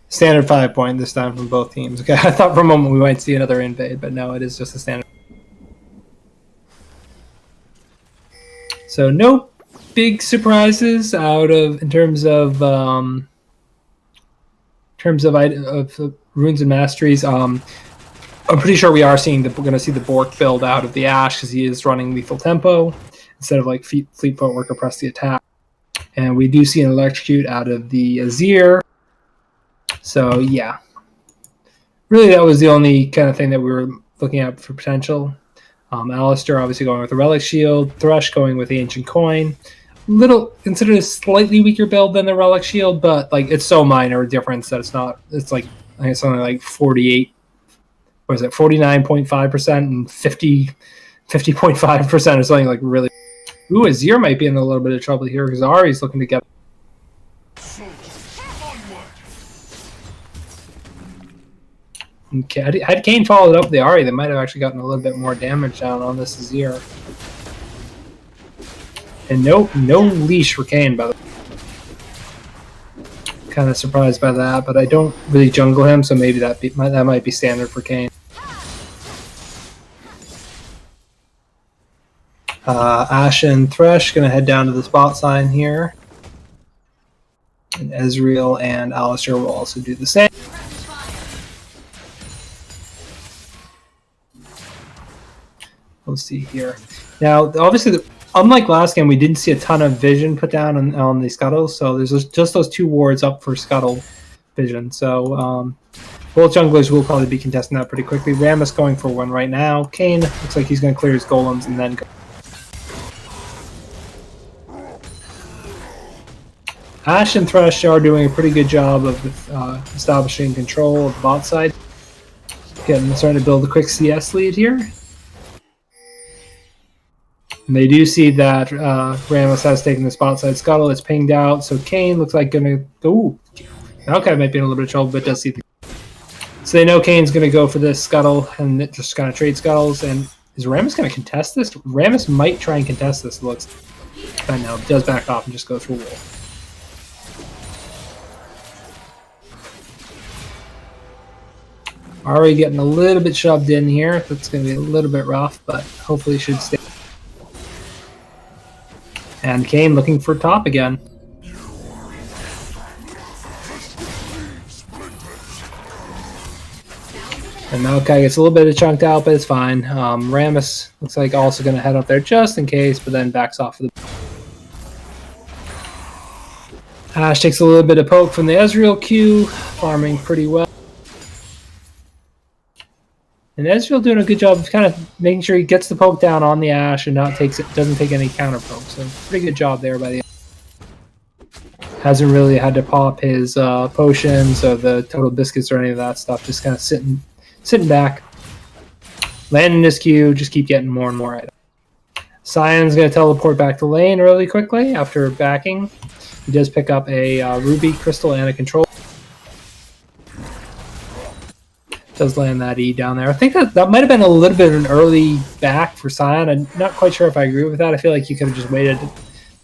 standard 5-point this time from both teams. Okay, I thought for a moment we might see another invade, but no, it is just a standard. So no big surprises in terms of runes and masteries. I'm pretty sure we're going to see the Bork build out of the Ashe because he is running lethal tempo instead of like fleet footwork or press the attack. And we do see an electrocute out of the Azir. So yeah, really that was the only kind of thing that we were looking at for potential. Alistair obviously going with the Relic Shield, Thresh going with the Ancient Coin. Considered a slightly weaker build than the Relic Shield, but like it's so minor a difference that it's not. It's like I think it's only like 48 what is it, 49.5% and 50.5% or something like really. Ooh, Azir might be in a little bit of trouble here because Ari's looking to get. Okay, had Kane followed up the Ari, they might have actually gotten a little bit more damage down on this Azir. And no leash for Kane, by the way. Kind of surprised by that, but I don't really jungle him, so maybe that might be standard for Kane. Ashe and Thresh gonna head down to the spot sign here. And Ezreal and Alistar will also do the same. Let's see here. Now, obviously, unlike last game, we didn't see a ton of vision put down on the scuttles, so there's just those 2 wards up for scuttle vision. So both junglers will probably be contesting that pretty quickly. Rammus going for one right now. Kane looks like he's going to clear his golems and then go. Ashe and Thresh are doing a pretty good job of establishing control of the bot side. Starting to build a quick CS lead here. And they do see that Rammus has taken the spot side scuttle. It's pinged out, so Kane looks like going to go. Ooh, okay, might be in a little bit of trouble, but does see the. So they know Kane's going to go for this scuttle and just kind of trade scuttles. And is Rammus going to contest this? Rammus might try and contest this. It looks. I know, does back off and just go through wall. Ari getting a little bit shoved in here. That's going to be a little bit rough, but hopefully should stay. And Kane looking for top again. And Maokai gets a little bit of chunked out, but it's fine. Rammus looks like also going to head up there just in case, but then backs off of the. Ashe takes a little bit of poke from the Ezreal Q, farming pretty well. And Ezreal doing a good job of kind of making sure he gets the poke down on the Ashe and doesn't take any counter poke. So pretty good job there by the. Hasn't really had to pop his potions or the total biscuits or any of that stuff. Just kind of sitting back, landing his Q, just keep getting more and more items. Sion's going to teleport back to lane really quickly after backing. He does pick up a ruby crystal and a control. Does land that E down there. I think that might have been a little bit of an early back for Sion. I'm not quite sure if I agree with that. I feel like you could have just waited.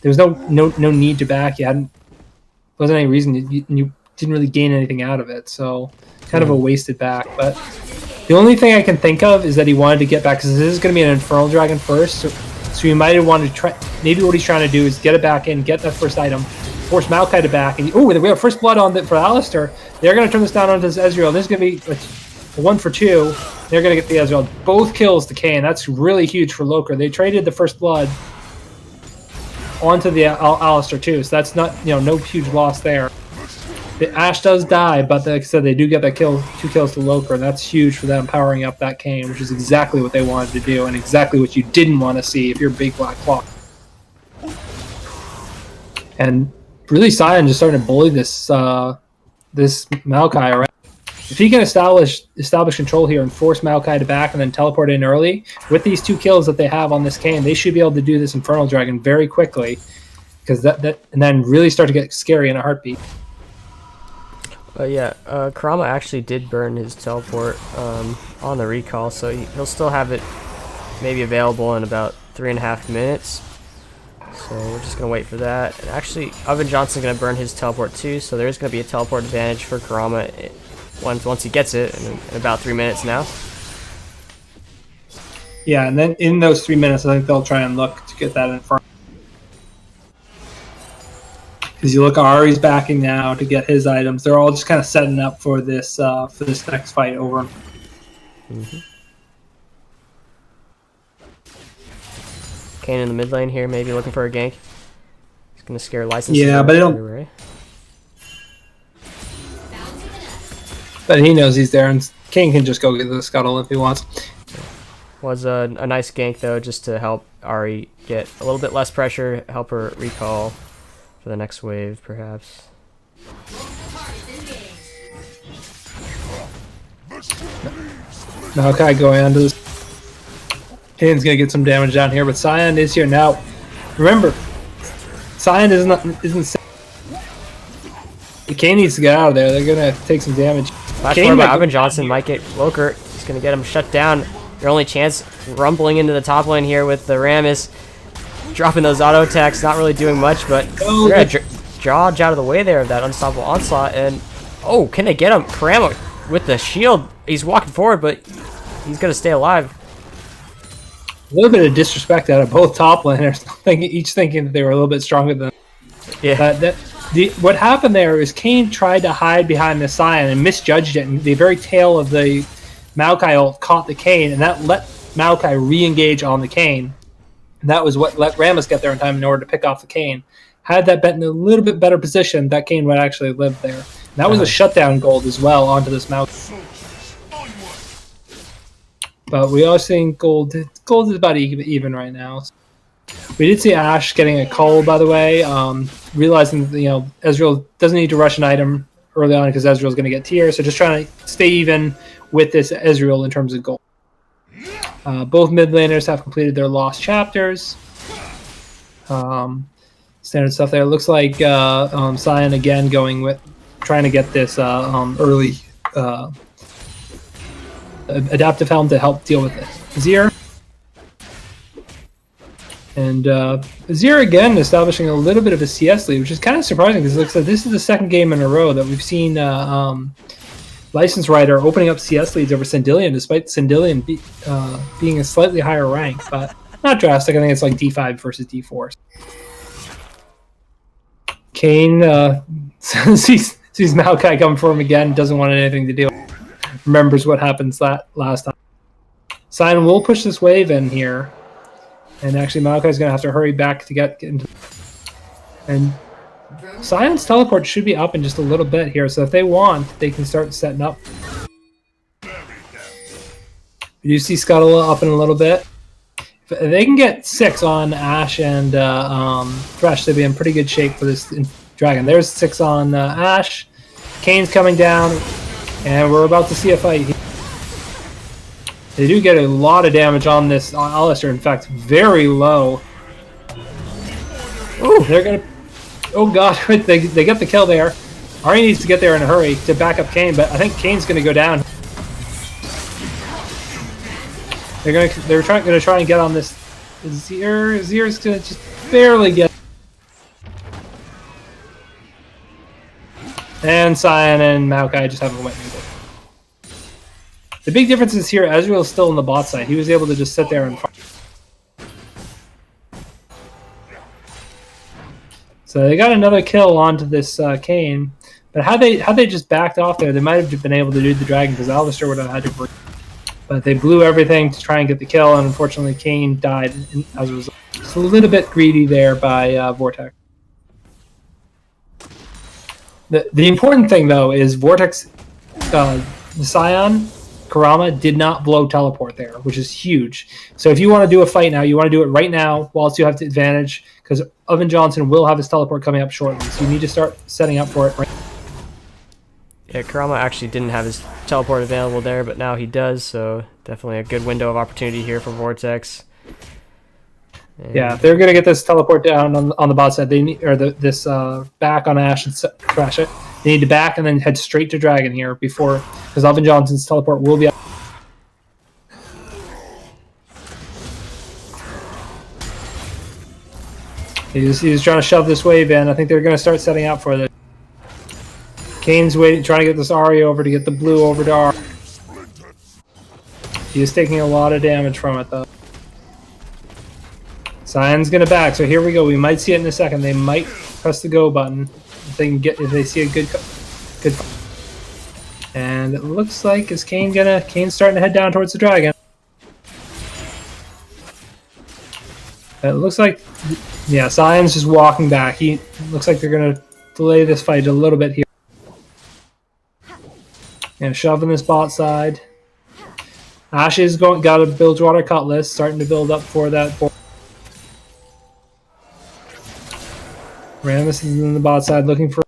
There was no need to back. Wasn't any reason. You didn't really gain anything out of it. So kind of a wasted back. But the only thing I can think of is that he wanted to get back because this is going to be an Infernal Dragon first. So he might have wanted to try. Maybe what he's trying to do is get it back in, get that first item, force Maokai to back. And we have first blood on for Alistar. They're going to turn this down onto this Ezreal. This is going to be. 1 for 2. They're going to get the Ezreal. Both kills to Kane. That's really huge for Loker. They traded the first blood onto the Alistar too, so that's not no huge loss there. The Ashe does die, but like I said, they do get that kill, 2 kills to Loker, and that's huge for them powering up that Kane, which is exactly what they wanted to do and exactly what you didn't want to see if you're Big Black Claw. And really, Sion just starting to bully this Maokai around. If he can establish control here and force Maokai to back and then teleport in early, with these 2 kills that they have on this Kane, they should be able to do this Infernal Dragon very quickly, because and then really start to get scary in a heartbeat. Kurama actually did burn his teleport on the recall, so he'll still have it maybe available in about 3.5 minutes. So we're just gonna wait for that. And actually, Oven Johnson's gonna burn his teleport too, so there's gonna be a teleport advantage for Kurama. Once he gets it in about 3 minutes now. Yeah, and then in those 3 minutes, I think they'll try and look to get that in front. Because you look, Ari's backing now to get his items. They're all just kind of setting up for this next fight over. Mm-hmm. Kane in the mid lane here, maybe looking for a gank. He's gonna scare License. Yeah, but I don't. But he knows he's there, and King can just go get the scuttle if he wants. Was a nice gank, though, just to help Ari get a little bit less pressure, help her recall for the next wave, perhaps. Maokai going onto this. Kane's gonna get some damage down here, but Cyan is here now. Remember, Cyan isn't. Kane needs to get out of there. They're gonna take some damage. Flash forward by Ivan Johnson might get Loker. He's gonna get him shut down. Their only chance, rumbling into the top lane here with the Rammus, dropping those auto attacks, not really doing much, but they're gonna dodge out of the way there of that unstoppable onslaught. And oh, can they get him? Karama with the shield. He's walking forward, but he's gonna stay alive. A little bit of disrespect out of both top laners, each thinking that they were a little bit stronger than. Yeah. What happened there is Kane tried to hide behind the Cyan and misjudged it, and the very tail of the Maokai ult caught the Kane, and that let Maokai re-engage on the Kane. And that was what let Rammus get there in time in order to pick off the Kane. Had that been in a little bit better position, that Kane would actually live there. And that was a shutdown gold as well onto this Maokai. But we are seeing gold. Gold is about even right now. We did see Ashe getting a call, by the way, realizing that, Ezreal doesn't need to rush an item early on because Ezreal's going to get tier, so just trying to stay even with this Ezreal in terms of gold. Both mid laners have completed their lost chapters. Standard stuff there. It looks like Cyan again going with trying to get this early adaptive helm to help deal with it. Azir. And Azir again establishing a little bit of a CS lead, which is kind of surprising because it looks like this is the second game in a row that we've seen License Rider opening up CS leads over Sindillion, despite Sindillion being a slightly higher rank, but not drastic. I think it's like D5 versus D4. Kane sees Maokai coming for him again, doesn't want anything to do. Remembers what happens last time. Cyan will push this wave in here. And actually, Maokai's going to have to hurry back to get into... And Cyan's teleport should be up in just a little bit here, so if they want, they can start setting up. You see Scuttle up in a little bit. If they can get 6 on Ashe and Thresh, they'll be in pretty good shape for this dragon. There's 6 on Ashe. Kane's coming down, and we're about to see a fight. They do get a lot of damage on this Alistair. In fact, very low. Oh, they're gonna. Oh god, they get the kill there. Ari needs to get there in a hurry to back up Kane, but I think Kane's gonna go down. They're gonna try and get on this. Zier's gonna just barely get. And Cyan and Maokai just haven't went into it. The big difference is here, Ezreal is still on the bot side. He was able to just sit there and fight. So they got another kill onto this Kane. But had they just backed off there, they might have been able to do the dragon because Alistair would have had to break. But they blew everything to try and get the kill, and unfortunately Kane died as a result. It's a little bit greedy there by Vortex. The important thing, though, is Vortex, Cyan, Karama did not blow teleport there, which is huge. So if you want to do a fight now, you want to do it right now whilst you have the advantage, because Ivan Johnson will have his teleport coming up shortly. So you need to start setting up for it right now. Yeah, Karama actually didn't have his teleport available there, but now he does, so definitely a good window of opportunity here for Vortex. And yeah, they're going to get this teleport down on the bot side. They need, or this back on Ashe and crash it. They need to back and then head straight to Dragon here before, because Alvin Johnson's teleport will be up. He's trying to shove this wave in. I think they're going to start setting up for this. Kane's waiting, trying to get this Ahri over to get the blue over to R. He is taking a lot of damage from it, though. Cyan's going to back, so here we go. We might see it in a second. They might press the go button if they can get, if they see a good. And it looks like Kane's starting to head down towards the dragon. It looks like, yeah, Cyan's just walking back. He looks like they're going to delay this fight a little bit here. And shoving this bot side. Ashe is got a Bilgewater Cutlass, starting to build up for that. Rammus is in the bot side looking for.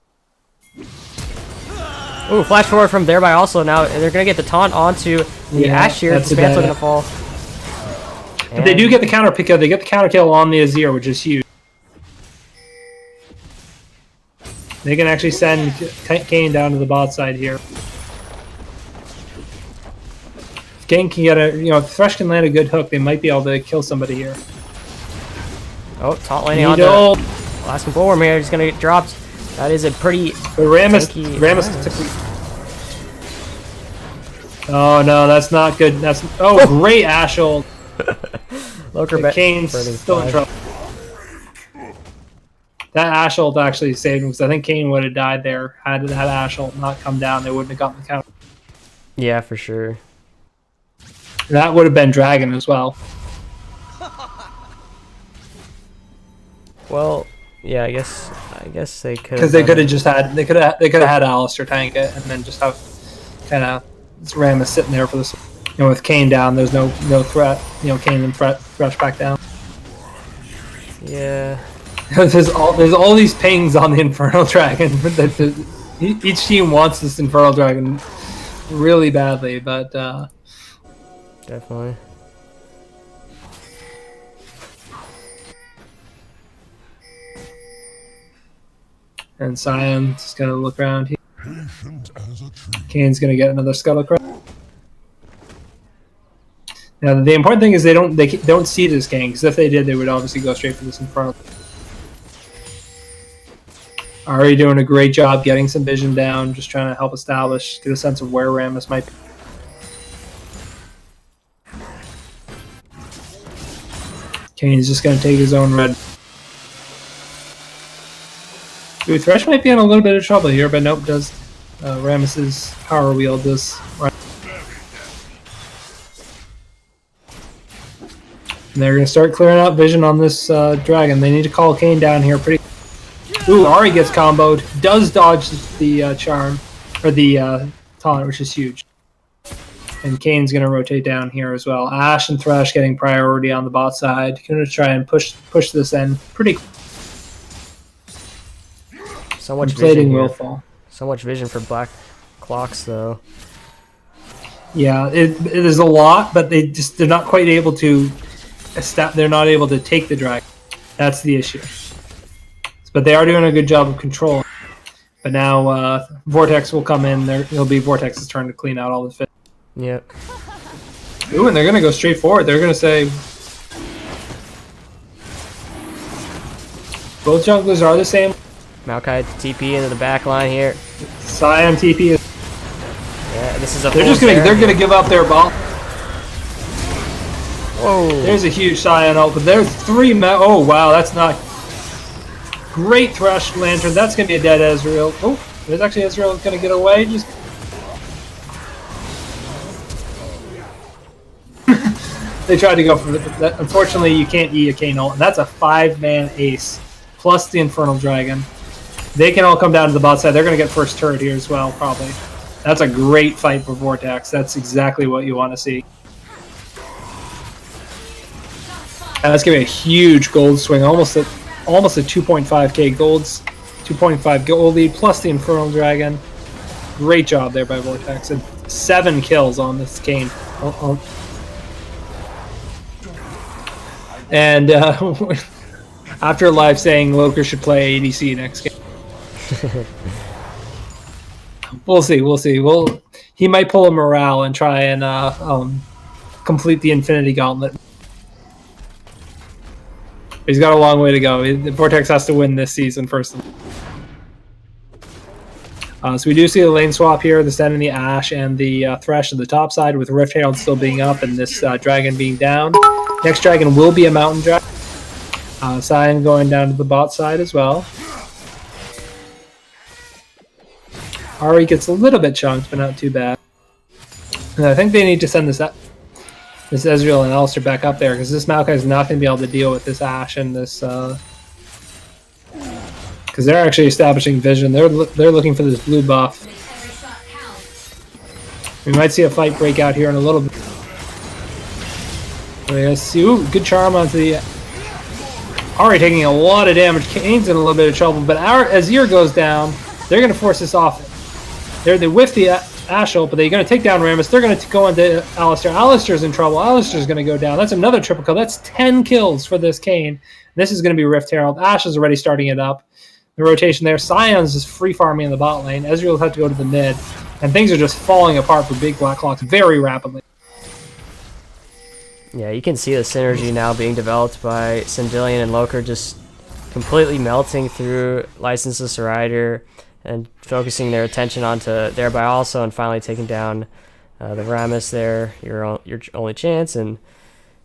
Ooh, flash forward from thereby also. Now they're going to get the taunt onto the Yeah, Ashe here. that's The a Spans bad- looking to fall. But they do get the counter pick. They get the counter kill on the Azir, which is huge. They can actually send Kane down to the bot side here. If Kane can get a, if Thresh can land a good hook, they might be able to kill somebody here. Oh, taunt landing on Needle. the last one forward here. He's going to get dropped. That is a pretty But Rammus tanky- took. Oh no, that's not good. That's great Ashe ult. Loker Kane's still in trouble. That Ashe ult actually saved him because I think Kane would have died there had that Ashe ult not come down. They wouldn't have gotten the count. Yeah, for sure. That would have been Dragon as well. Well, yeah, I guess they could. Because they could have just had they could have had Alistair tank it and then just have kind of Rammus sitting there for this. With Kane down, there's no threat. Kane and Thresh back down. Yeah. there's all these pings on the Infernal Dragon. Each team wants this Infernal Dragon really badly, but Definitely. and Sion's just gonna look around here. Kane's gonna get another Scuttlecraft. Now the important thing is they don't see this Kane, because if they did, they would obviously go straight for this Infernal. Ari doing a great job getting some vision down, just trying to help establish, get a sense of where Rammus might be. Kane's just going to take his own red. Ooh, Thresh might be in a little bit of trouble here, but nope, does Rammus's power wheel does. And they're going to start clearing out vision on this dragon. They need to call Kane down here pretty. Ooh, Ari gets comboed. Does dodge the charm, or the taunt, which is huge. And Kane's going to rotate down here as well. Ashe and Thresh getting priority on the bot side. Going to try and push this in pretty. So much vision Plating here. will fall. So much vision for black clocks, though. Yeah, it is a lot, but they're not quite able to. They're not able to take the dragon. That's the issue. But they are doing a good job of control. But now Vortex will come in. It'll be Vortex's turn to clean out all the fit. Yep. Ooh, and they're going to go straight forward. They're going to say both junglers are the same. Maokai TP into the back line here. Sion TP is. Yeah, this is a. They're gonna give up their ball. Whoa. There's a huge Sion ult, but there's three. Oh wow, that's not great. Thresh Lantern. That's gonna be a dead Ezreal. Oh, there's actually Ezreal gonna get away. Just they tried to go for that. Unfortunately, you can't eat a Kane ult, and that's a 5-man ace plus the Infernal Dragon. They can all come down to the bot side. They're gonna get first turret here as well, probably. That's a great fight for Vortex. That's exactly what you want to see. And that's gonna be a huge gold swing, almost a 2.5k golds, 2.5 gold lead plus the Infernal Dragon. Great job there by Vortex, and 7 kills on this Kane. And after live saying Loker should play ADC next game. We'll see. He might pull a morale and try and complete the Infinity Gauntlet. He's got a long way to go. Vortex has to win this season first. So we do see a lane swap here. The sending the Ashe and the Thresh at the top side, with Rift Herald still being up and this dragon being down. Next dragon will be a mountain dragon. Sion going down to the bot side as well. Ari gets a little bit chunked, but not too bad. And I think they need to send this Ezreal and Alistair back up there, because this Maokai is not going to be able to deal with this Ashe and this. Because they're actually establishing vision. They're looking for this blue buff. We might see a fight break out here in a little bit. We're gonna see. Ooh, good charm onto the. Ari taking a lot of damage. Kane's in a little bit of trouble, but our Azir goes down. They're going to force this off. They whiff the Ash ult, but they're going to take down Rammus. They're going to go into Alistair. Alistair's in trouble. Alistair's going to go down. That's another triple kill. That's 10 kills for this Kayn. This is going to be Rift Herald. Ash is already starting it up. The rotation there. Scion's is free farming in the bot lane. Ezreal's had to go to the mid. And things are just falling apart for Big Black Clocks very rapidly. Yeah, you can see the synergy now being developed by Sindillion and Loker just completely melting through Licenseless Rider and focusing their attention onto thereby also and finally taking down the Rammus there, your only chance, and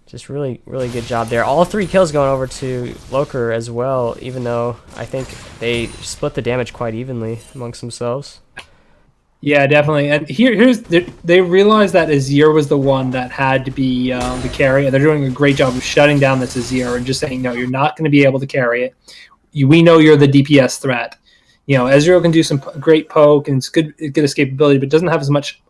just really good job there. All 3 kills going over to Loker as well, even though I think they split the damage quite evenly amongst themselves. Yeah, definitely. And they realized that Azir was the one that had to be the carry, and they're doing a great job of shutting down this Azir and just saying, no, you're not going to be able to carry it. We know you're the DPS threat. Ezreal can do some great poke and it's good escapability, but doesn't have as much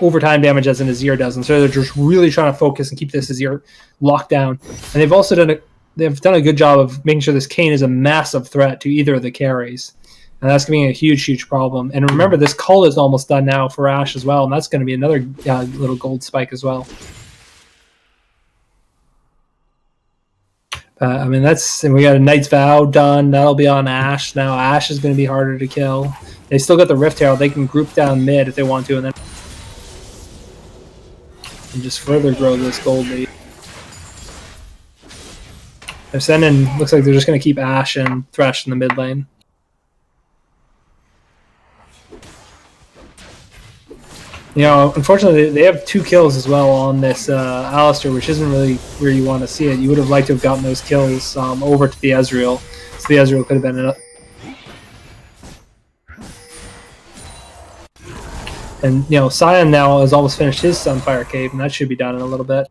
overtime damage as an Azir does. And so they're just really trying to focus and keep this Azir locked down. And they've also done a good job of making sure this Kayn is a massive threat to either of the carries. And that's going to be a huge problem. And remember, this cull is almost done now for Ashe as well, and that's going to be another little gold spike as well. And we got a Knight's Vow done. That'll be on Ashe. Now Ashe is going to be harder to kill. They still got the Rift Herald. They can group down mid if they want to, and just further grow this gold lead. They're sending. Looks like they're just going to keep Ashe and Thresh in the mid lane. Unfortunately, they have 2 kills as well on this Alistair, which isn't really where you want to see it. You would have liked to have gotten those kills over to the Ezreal, so the Ezreal could have been enough. And, Scion now has almost finished his Sunfire Cave, and that should be done in a little bit.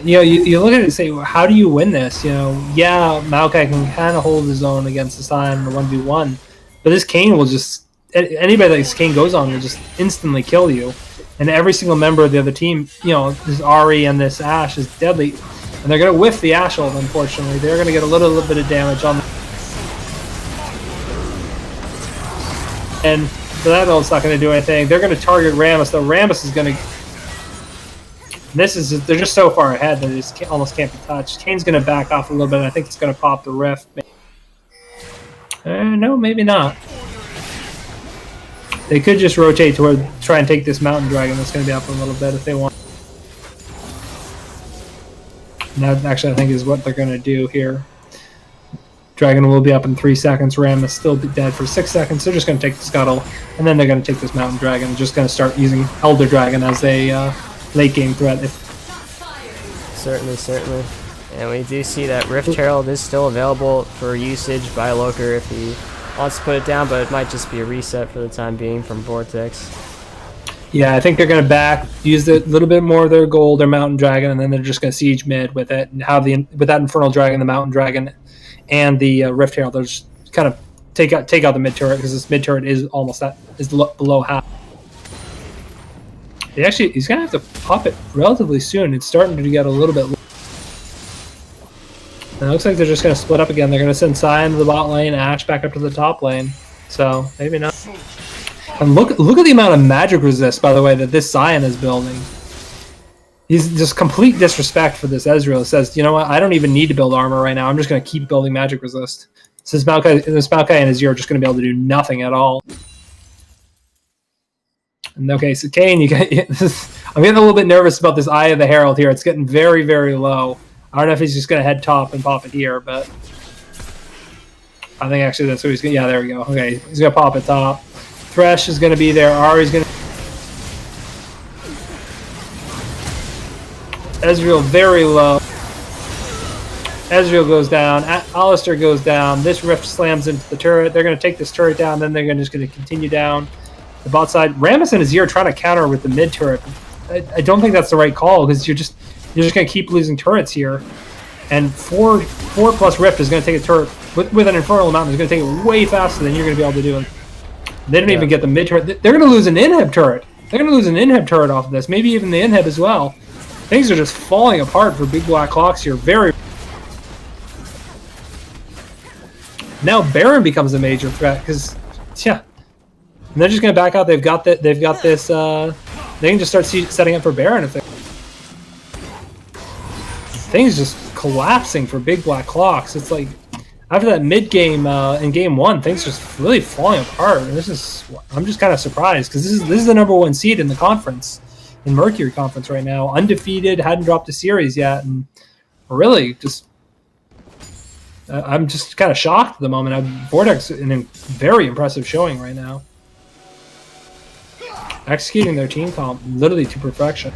You look at it and say, well, how do you win this? Yeah, Maokai can kind of hold his own against the Scion in the 1v1, but this Kayn will just, anybody that this Kayn goes on will just instantly kill you. And every single member of the other team, this Ahri and this Ashe is deadly, and they're going to whiff the Ashe ult, unfortunately. They're going to get a little bit of damage on them. And so that ult's not going to do anything. They're going to target Rammus, though Rammus is going to... They're just so far ahead that it almost can't be touched. Kane's going to back off a little bit. I think it's going to pop the rift. No, maybe not. They could just rotate toward try and take this mountain dragon that's going to be up a little bit if they want. And that actually I think is what they're going to do here. Dragon will be up in 3 seconds. Ram is still dead for 6 seconds. They're just going to take the scuttle, and then they're going to take this mountain dragon. They're just going to start using Elder Dragon as a late game threat. Certainly. And we do see that Rift Herald is still available for usage by Loker if he wants to put it down, but it might just be a reset for the time being from Vortex. Yeah, I think they're going to use a little bit more of their gold, their mountain dragon, and then they're just going to siege mid with it, and have with that Infernal Dragon, the mountain dragon, and the Rift Herald. They'll just kind of take out the mid turret, because this mid turret is below half. He's going to have to pop it relatively soon. It's starting to get a little bit low. And it looks like they're just going to split up again. They're going to send Scion to the bot lane, Ashe back up to the top lane. So, maybe not. And look at the amount of magic resist, by the way, that this Scion is building. He's just complete disrespect for this Ezreal. It says, you know what, I don't even need to build armor right now. I'm just going to keep building magic resist. Since Maokai and Azir are just going to be able to do nothing at all. And okay, so Kayn, I'm getting a little bit nervous about this Eye of the Herald here. It's getting very, very low. I don't know if he's just going to head top and pop it here, but I think actually that's what he's going to... Yeah, there we go. Okay, he's going to pop it top. Thresh is going to be there. Ahri's going to... Ezreal very low. Ezreal goes down. Alistair goes down. This Rift slams into the turret. They're going to take this turret down, then they're just going to continue down. The bot side, Rammus and Azir are trying to counter with the mid turret. I don't think that's the right call, because you're just going to keep losing turrets here. And 4 plus Rift is going to take a turret with an Infernal Mountain. It's going to take it way faster than you're going to be able to do. And they didn't even get the mid turret. They're going to lose an inhib turret. They're going to lose an inhib turret off of this. Maybe even the inhib as well. Things are just falling apart for Big Black Clocks here. Now Baron becomes a major threat because, yeah, and they're just gonna back out. They've got that. They've got this. They can just start setting up for Baron if they. Things just collapsing for Big Black Clocks. It's like after that mid game in game 1, things just really falling apart. And I'm just kind of surprised because this is the #1 seed in the conference, in Mercury conference right now, undefeated, hadn't dropped a series yet, and really just. I'm just kind of shocked at the moment. Vortex in a very impressive showing right now. Executing their team comp literally to perfection.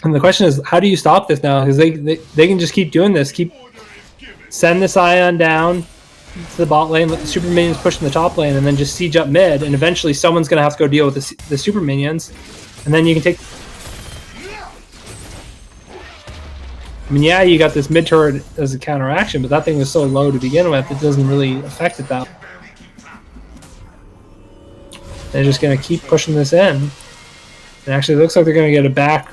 And the question is, how do you stop this now? Because they can just keep doing this. Send this Ion down to the bot lane, let the super minions push in the top lane, and then just siege up mid, and eventually someone's going to have to go deal with the super minions. And then you can take... I mean, yeah, you got this mid turret as a counteraction, but that thing was so low to begin with, it doesn't really affect it that. They're just going to keep pushing this in. And actually, it looks like they're going to get it back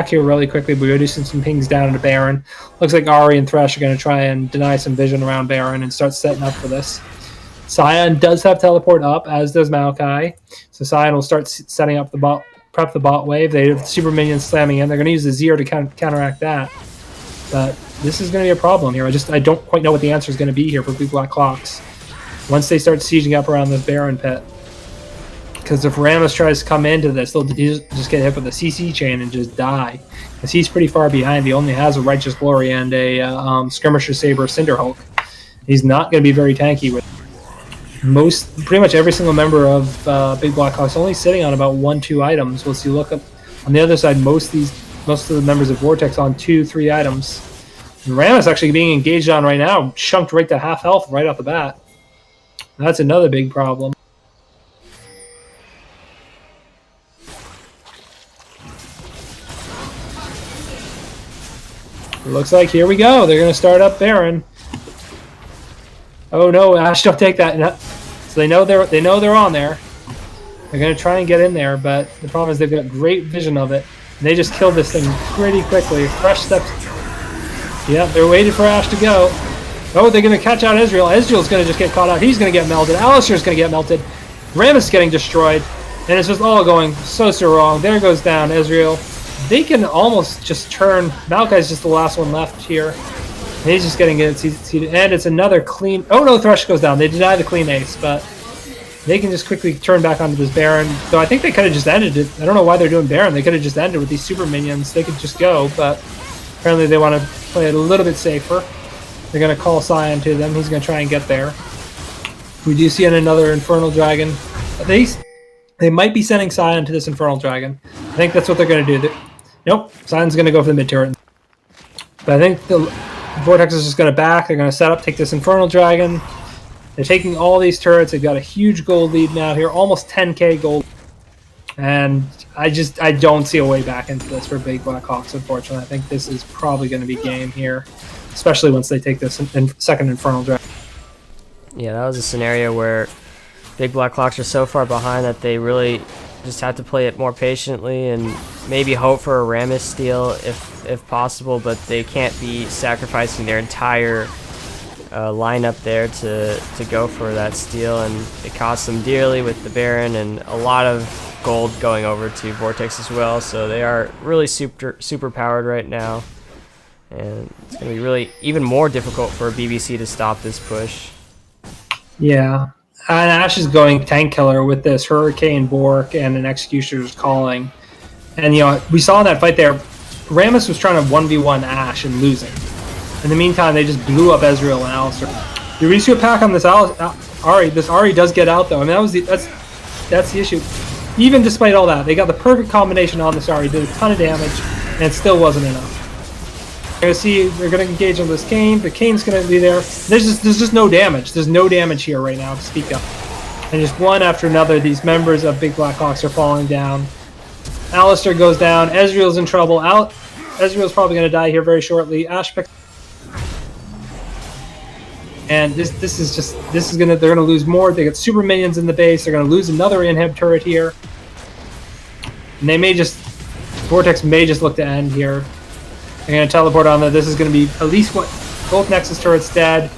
here really quickly, but we're reducing some pings down into Baron. Looks like Ahri and Thresh are going to try and deny some vision around Baron and start setting up for this. Sion does have teleport up, as does Maokai. So Sion will start setting up the bot, prep the bot wave. They have super minions slamming in. They're going to use the Zero to counteract that. But this is going to be a problem here. I don't quite know what the answer is going to be here for Big Black Clocks once they start sieging up around this Baron pit. Because if Rammus tries to come into this, they'll just get hit with a CC chain and just die. Because he's pretty far behind. He only has a Righteous Glory and a Skirmisher Saber Cinderhulk. He's not going to be very tanky with pretty much every single member of Big Black Clocks only sitting on about 1-2 items. Once you look up on the other side, most of the members of Vortex on 2-3 items. And Rammus actually being engaged on right now, chunked right to half health right off the bat. That's another big problem. It looks like here we go. They're going to start up Baron. Oh no, Ash, don't take that. So they know they're on there. They're going to try and get in there, but the problem is they've got great vision of it. And they just killed this thing pretty quickly. Fresh steps. Yeah, they're waiting for Ash to go. Oh, they're going to catch out Ezreal. Ezreal's going to just get caught out. He's going to get melted. Alistar's going to get melted. Rammus is getting destroyed. And it's just all going so wrong. There goes down Ezreal. They can almost just turn. Maokai's just the last one left here. And he's just getting it seated. And it's another clean. Oh no, Thresh goes down. They deny the clean ace, but they can just quickly turn back onto this Baron. Though I think they could have just ended it. I don't know why they're doing Baron. They could have just ended with these super minions. They could just go, but apparently they want to play it a little bit safer. They're going to call Sion to them. He's going to try and get there. We do see another Infernal Dragon. They might be sending Sion to this Infernal Dragon. I think that's what they're going to do. Nope, Sion's going to go for the mid turret. But I think the Vortex is just going to back. They're going to set up, take this Infernal Dragon. They're taking all these turrets. They've got a huge gold lead now here, almost 10k gold. And I don't see a way back into this for Big Black Hawks, unfortunately. I think this is probably going to be game here, especially once they take this second Infernal Dragon. Yeah, that was a scenario where Big Black Clocks are so far behind that they really just have to play it more patiently and maybe hope for a Rammus steal if possible, but they can't be sacrificing their entire lineup there to go for that steal, and it costs them dearly with the Baron and a lot of gold going over to Vortex as well, so they are really super powered right now, and it's going to be really even more difficult for BBC to stop this push. Yeah. And Ash is going tank killer with this Hurricane Bork and an Executioner's Calling. And, you know, we saw in that fight there, Rammus was trying to 1v1 Ash and losing. In the meantime, they just blew up Ezreal and Alistar. You reach a pack on this Ahri. This Ahri does get out, though. I mean, that's the issue. Even despite all that, they got the perfect combination on this Ahri. Did a ton of damage, and it still wasn't enough. You're gonna see they're gonna engage on this Kayn. The Kayn's gonna be there. There's just no damage. There's no damage here right now to speak of. And just one after another, these members of Big Black Hawks are falling down. Alistar goes down. Ezreal's in trouble. Ezreal's probably gonna die here very shortly. Ash picks. And they're gonna lose more. They got super minions in the base. They're gonna lose another inhib turret here. And Vortex may just look to end here. They're going to teleport on there. This is going to be at least what both Nexus turrets dead.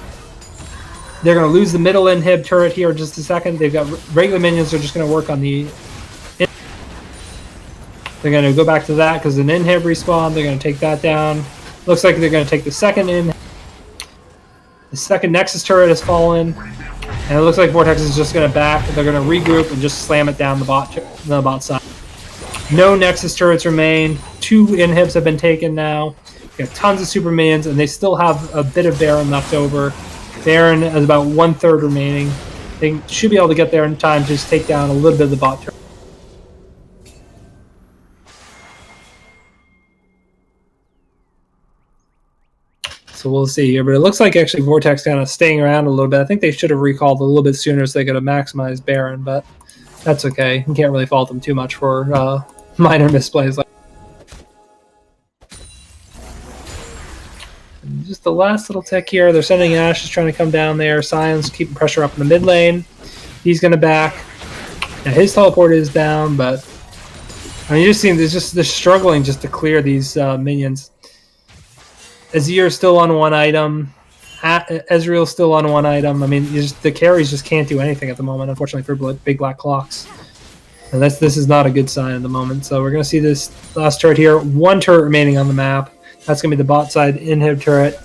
They're going to lose the middle inhib turret here in just a second. They've got regular minions. They're just going to work on the... They're going to go back to that because an inhib respawn. They're going to take that down. Looks like they're going to take the second in. The second Nexus turret has fallen. And it looks like Vortex is just going to back. They're going to regroup and just slam it down the bot side. No Nexus turrets remain. 2 inhibs have been taken now. They have tons of super minions, and they still have a bit of Baron left over. Baron has about 1/3 remaining. They should be able to get there in time to just take down a little bit of the bot turret. So we'll see here, but it looks like actually Vortex kind of staying around a little bit. I think they should have recalled a little bit sooner so they could have maximized Baron, but that's okay. You can't really fault them too much for minor misplays. And just the last little tick here. They're sending Ash, is trying to come down there. Sion's keeping pressure up in the mid lane. He's going to back. Now his teleport is down, but I mean, you just see they're struggling just to clear these minions. Azir still on 1 item. Ezreal's still on 1 item. I mean, the carries just can't do anything at the moment, unfortunately, for big black clocks. And this is not a good sign at the moment. So we're going to see this last turret here. 1 turret remaining on the map. That's going to be the bot side inhib turret.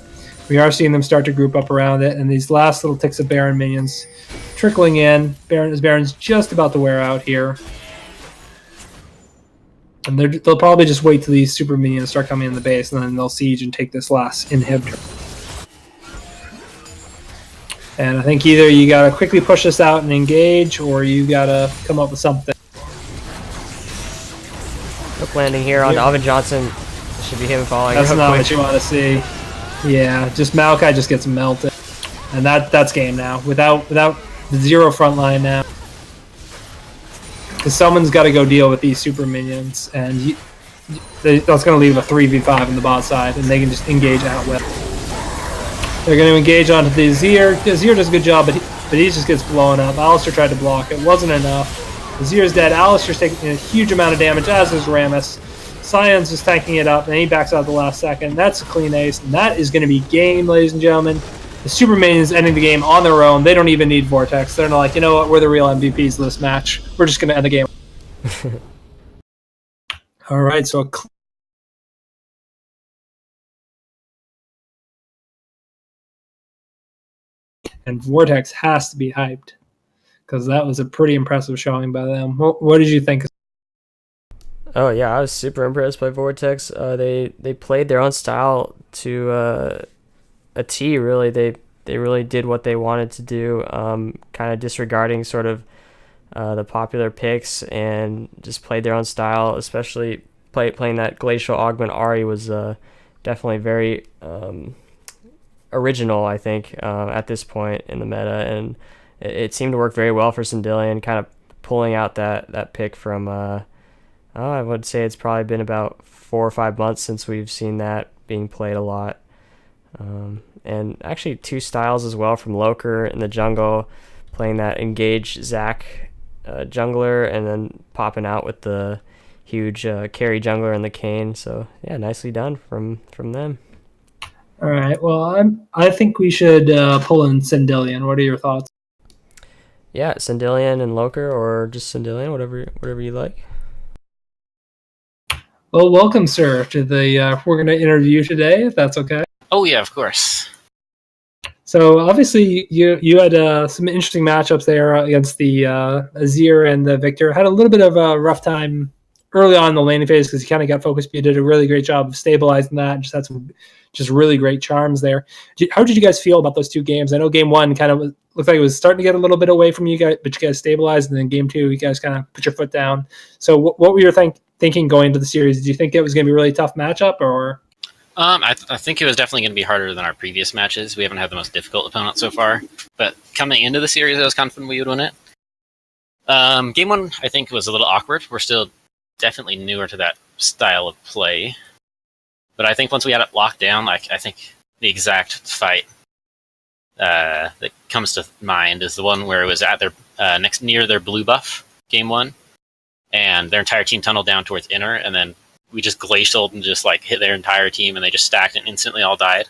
We are seeing them start to group up around it. And these last little ticks of Baron minions trickling in. Baron's just about to wear out here. And they'll probably just wait till these super minions start coming in the base, and then they'll siege and take this last inhibitor. And I think either you gotta quickly push this out and engage, or you gotta come up with something. Hook landing here on Alvin Johnson. Should be him falling. That's not what you want to see. Yeah, just Maokai just gets melted, and that's game now. Without the 0 front line now. Because someone's got to go deal with these super minions, and that's going to leave a 3v5 on the bot side, and they can just engage out with. They're going to engage onto the Azir. Azir does a good job, but he just gets blown up. Alistar tried to block it. Wasn't enough. Azir's dead. Alistar's taking a huge amount of damage, as is Rammus. Sion's just tanking it up, and he backs out at the last second. That's a clean ace, and that is going to be game, ladies and gentlemen. The super minions ending the game on their own. They don't even need Vortex. They're not like, you know what, we're the real MVPs of this match. We're just going to end the game. All right, so and Vortex has to be hyped because that was a pretty impressive showing by them. What did you think? Oh yeah, I was super impressed by Vortex. They played their own style to a T. Really, they really did what they wanted to do. Kind of disregarding sort of the popular picks and just played their own style. Especially playing that Glacial Augment Ahri was definitely very original, I think, at this point in the meta, and it seemed to work very well for Sindelian, kind of pulling out that pick from I would say it's probably been about 4 or 5 months since we've seen that being played a lot. And actually 2 styles as well from Loker in the jungle, playing that engage Zac jungler and then popping out with the huge carry jungler and the Kayn. So yeah, nicely done from them. All right. Well, I think we should pull in Sindelian. What are your thoughts? Yeah, Sindelian and Loker, or just Sindelian, whatever you like. Well, welcome, sir, to the we're going to interview today, if that's okay. Oh yeah, of course. So obviously you had some interesting matchups there against the Azir and the Victor. Had a little bit of a rough time early on in the laning phase because you kind of got focused, but you did a really great job of stabilizing that and just had some just really great charms there. How did you guys feel about those 2 games? I know game 1 kind of looked like it was starting to get a little bit away from you guys, but you guys stabilized, and then game 2 you guys kind of put your foot down. So what were your thinking going into the series? Did you think it was going to be a really tough matchup, or? I think it was definitely going to be harder than our previous matches. We haven't had the most difficult opponent so far, but coming into the series, I was confident we would win it. Game 1, I think, was a little awkward. We're still definitely newer to that style of play, but I think once we had it locked down, I think the exact fight that comes to mind is the one where it was at their near their blue buff, game 1, and their entire team tunneled down towards inner, and then we just glacialed and just like hit their entire team, and they just stacked and instantly all died.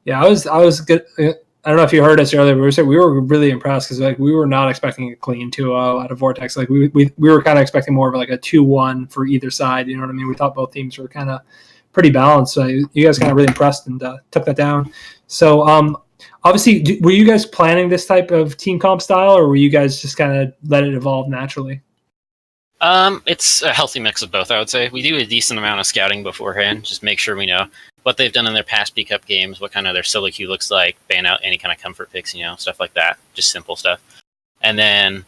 Yeah, I was good. I don't know if you heard us earlier, but we were really impressed because like we were not expecting a clean 2-0 out of Vortex. Like we were kind of expecting more of like a 2-1 for either side. You know what I mean? We thought both teams were kind of pretty balanced. So you guys kind of really impressed and took that down. So obviously, were you guys planning this type of team comp style, or were you guys just kind of let it evolve naturally? It's a healthy mix of both, I would say. We do a decent amount of scouting beforehand, just make sure we know what they've done in their past B Cup games, what kind of their solo queue looks like, ban out any kind of comfort picks, stuff like that, just simple stuff. And then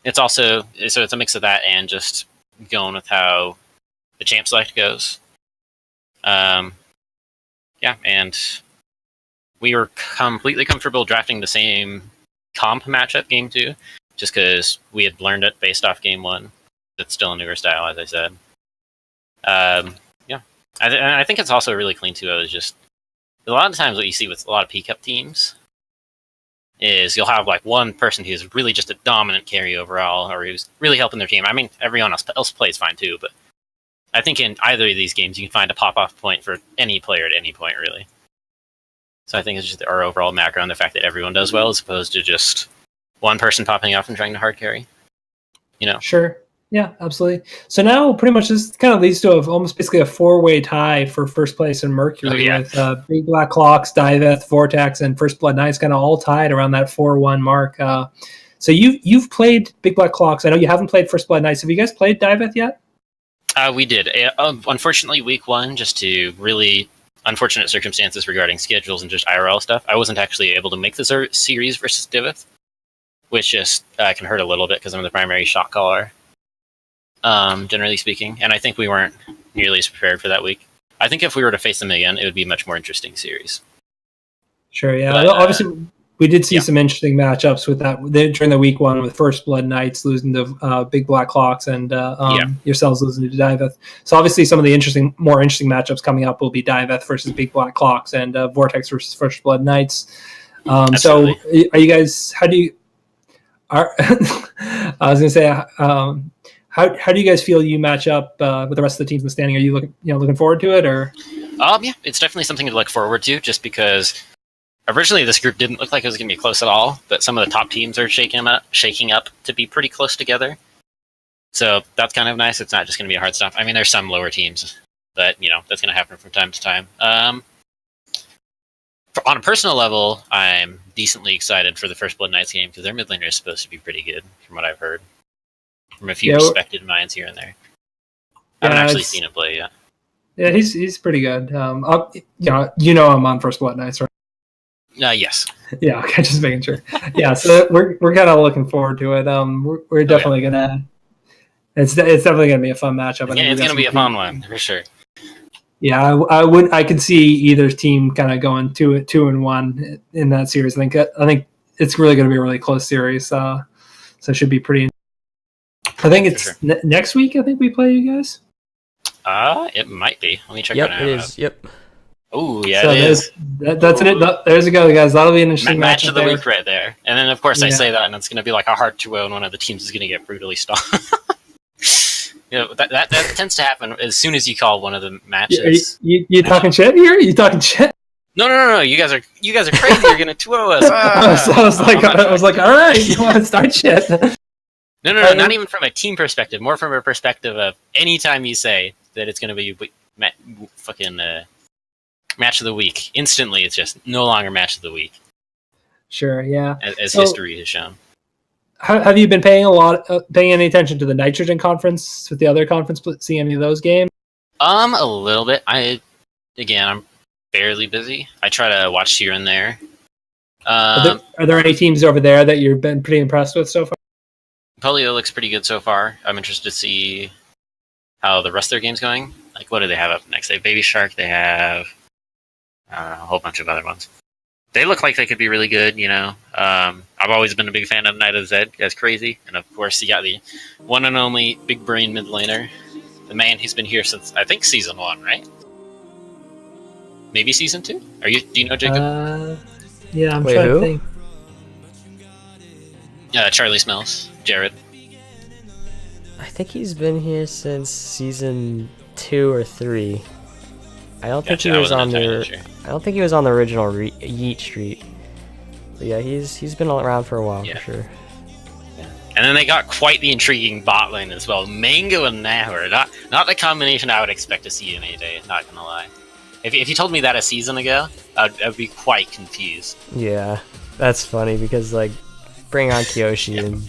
it's also, so it's a mix of that and just going with how the champ select goes. Yeah, and we were completely comfortable drafting the same comp matchup game 2, just because we had learned it based off game 1. It's still a newer style, as I said. Yeah, I think it's also really clean too. Is just a lot of times what you see with a lot of P Cup teams is you'll have like one person who's really just a dominant carry overall, or who's really helping their team. I mean, everyone else plays fine too, but I think in either of these games you can find a pop-off point for any player at any point, really. So I think it's just our overall macro and the fact that everyone does well, as opposed to just one person popping off and trying to hard carry. Sure. Yeah, absolutely. So now pretty much this kind of leads to almost basically a 4-way tie for first place in Mercury with Big Black Clocks, Diveth, Vortex, and First Blood Knights kind of all tied around that 4-1 mark. So you've played Big Black Clocks. I know you haven't played First Blood Knights. Have you guys played Diveth yet? We did. Unfortunately, week 1, just to really unfortunate circumstances regarding schedules and just IRL stuff, I wasn't actually able to make the series versus Diveth, which just can hurt a little bit because I'm the primary shot caller. Generally speaking, and I think we weren't nearly as prepared for that week. I think if we were to face them again, it would be a much more interesting series. Sure, yeah. But, obviously, we did see some interesting matchups with that during the week 1 with First Blood Knights losing to Big Black Clocks and yourselves losing to Diveth. So obviously, some of the more interesting matchups coming up will be Diveth versus Big Black Clocks and Vortex versus First Blood Knights. So, are you guys? I was going to say. How do you guys feel you match up with the rest of the teams in the standing? Are you looking forward to it, or? Yeah, it's definitely something to look forward to. Just because originally this group didn't look like it was going to be close at all, but some of the top teams are shaking up to be pretty close together. So that's kind of nice. It's not just going to be a hard stop. I mean, there's some lower teams, but that's going to happen from time to time. On a personal level, I'm decently excited for the First Blood Knights game because their mid laner is supposed to be pretty good, from what I've heard. From a few respected minds here and there. I haven't actually seen him play yet. Yeah, he's pretty good. I'm on First Blood Knights, right? Yes. Yeah, okay, just making sure. Yeah, so we're kind of looking forward to it. We're definitely gonna. It's definitely gonna be a fun matchup. Yeah, it's gonna be a fun one for sure. Yeah, I could see either team kind of going 2-1 in that series. I think it's really gonna be a really close series. So it should be pretty. I think it's next week. I think we play you guys. It might be. Let me check. Yep, it is. Yep. Oh, yeah, so it is. That's it. There's a go, guys. That'll be an interesting match of the week right there. And then, of course, I say that, and it's going to be like a hard 2-0, and one of the teams is going to get brutally stomped. That tends to happen as soon as you call one of the matches. You talking shit here? You talking shit? No. You guys are crazy. You're going to 2-0 us. I was like, all right, you want to start shit? No, not even from a team perspective. More from a perspective of anytime you say that it's going to be fucking match of the week, instantly it's just no longer match of the week. Sure, yeah. As history has shown. Have you been paying any attention to the Nitrogen conference with the other conference? See any of those games? A little bit. I'm fairly busy. I try to watch here and there. Are there any teams over there that you've been pretty impressed with so far? Polio looks pretty good so far. I'm interested to see how the rest of their game's going. Like, what do they have up next? They have Baby Shark. They have a whole bunch of other ones. They look like they could be really good, I've always been a big fan of Night of Zed. That's crazy. And, of course, you got the one and only big brain mid laner. The man who's been here since, I think, Season 1, right? Maybe Season 2? Do you know Jacob? Yeah, I'm trying to think. Charlie Smells. Jared. think he's been here since season 2 or 3. I don't think Gotcha, he I was wasn't on entirely the. sure. I don't think he was on the original Yeet Street. But yeah, he's been around for a while Yeah. for sure. And then they got quite the intriguing bot lane as well. Mango and Nahor. Not the combination I would expect to see in a day, not gonna lie. If you told me that a season ago, I'd be quite confused. Yeah, that's funny because like bring on Kyoshi and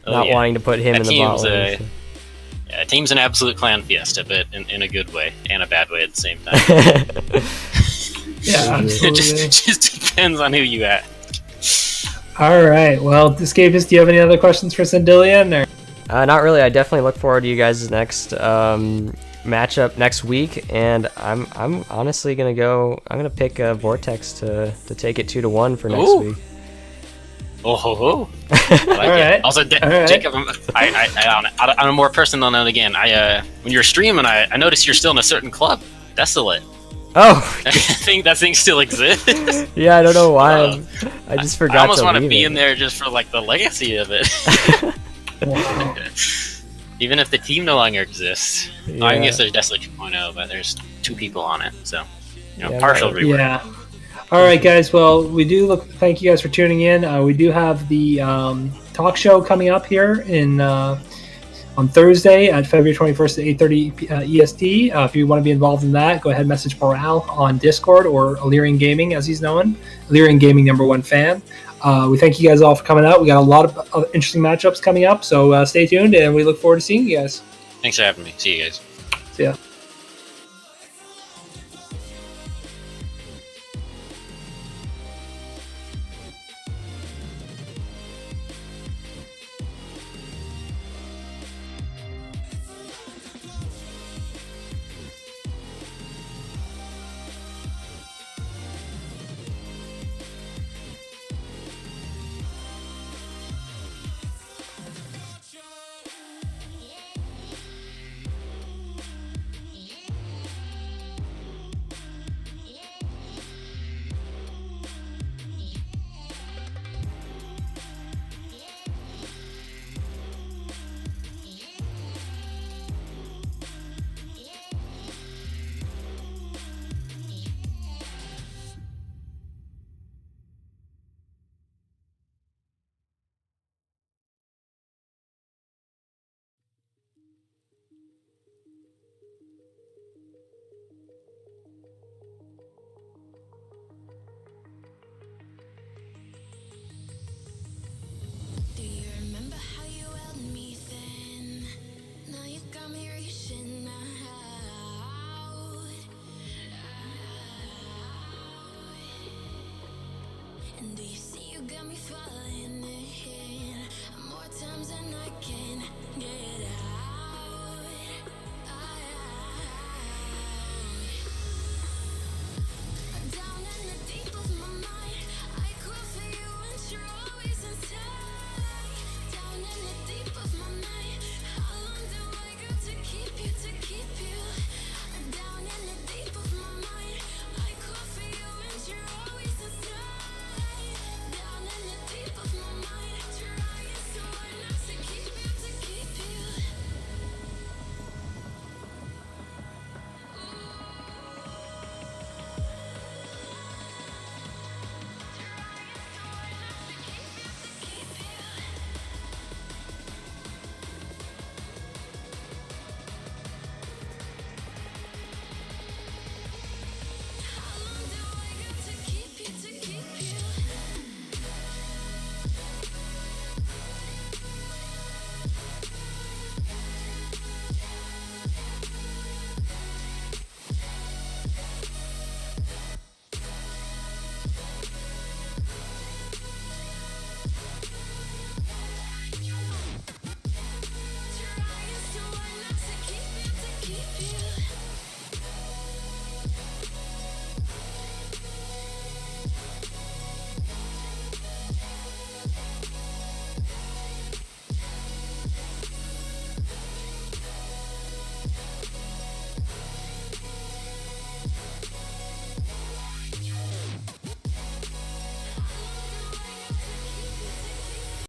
Oh, not yeah. wanting to put him That in the bot team's lane. a- Yeah, team's an absolute clan fiesta, but in a good way and a bad way at the same time. Yeah, It absolutely. just depends on who you ask. All right. Well, Escapist, do you have any other questions for Sandillion? Or Not really. I definitely look forward to you guys' next matchup next week, and I'm honestly gonna go. I'm gonna pick Vortex to take it 2-1 for next Ooh. week. Oh ho ho! I like All it. right. Also, All right. Jacob, on a more personal note again, when you're streaming, I noticed you're still in a certain club, Desolate. Oh, I think that thing still exists. yeah. I don't know why. Wow. I just forgot I almost to want to leave be it. in there just for like the legacy of it. wow. Even if the team no longer exists. Yeah. I guess there's Desolate 2.0, but there's 2 people on it, so Yeah, partial right. rework. Yeah. All right, guys. Well, we do thank you guys for tuning in. We do have the talk show coming up here on Thursday at February 21st at 8:30 EST. If you want to be involved in that, go ahead and message Morale on Discord or Illyrian Gaming, as he's known. Illyrian Gaming #1 fan. We thank you guys all for coming out. We got a lot of interesting matchups coming up, so stay tuned, and we look forward to seeing you guys. Thanks for having me. See you guys. See ya. Do you remember how you held me then? Now you got me reaching out. And do you see you got me falling in more times than I can get out?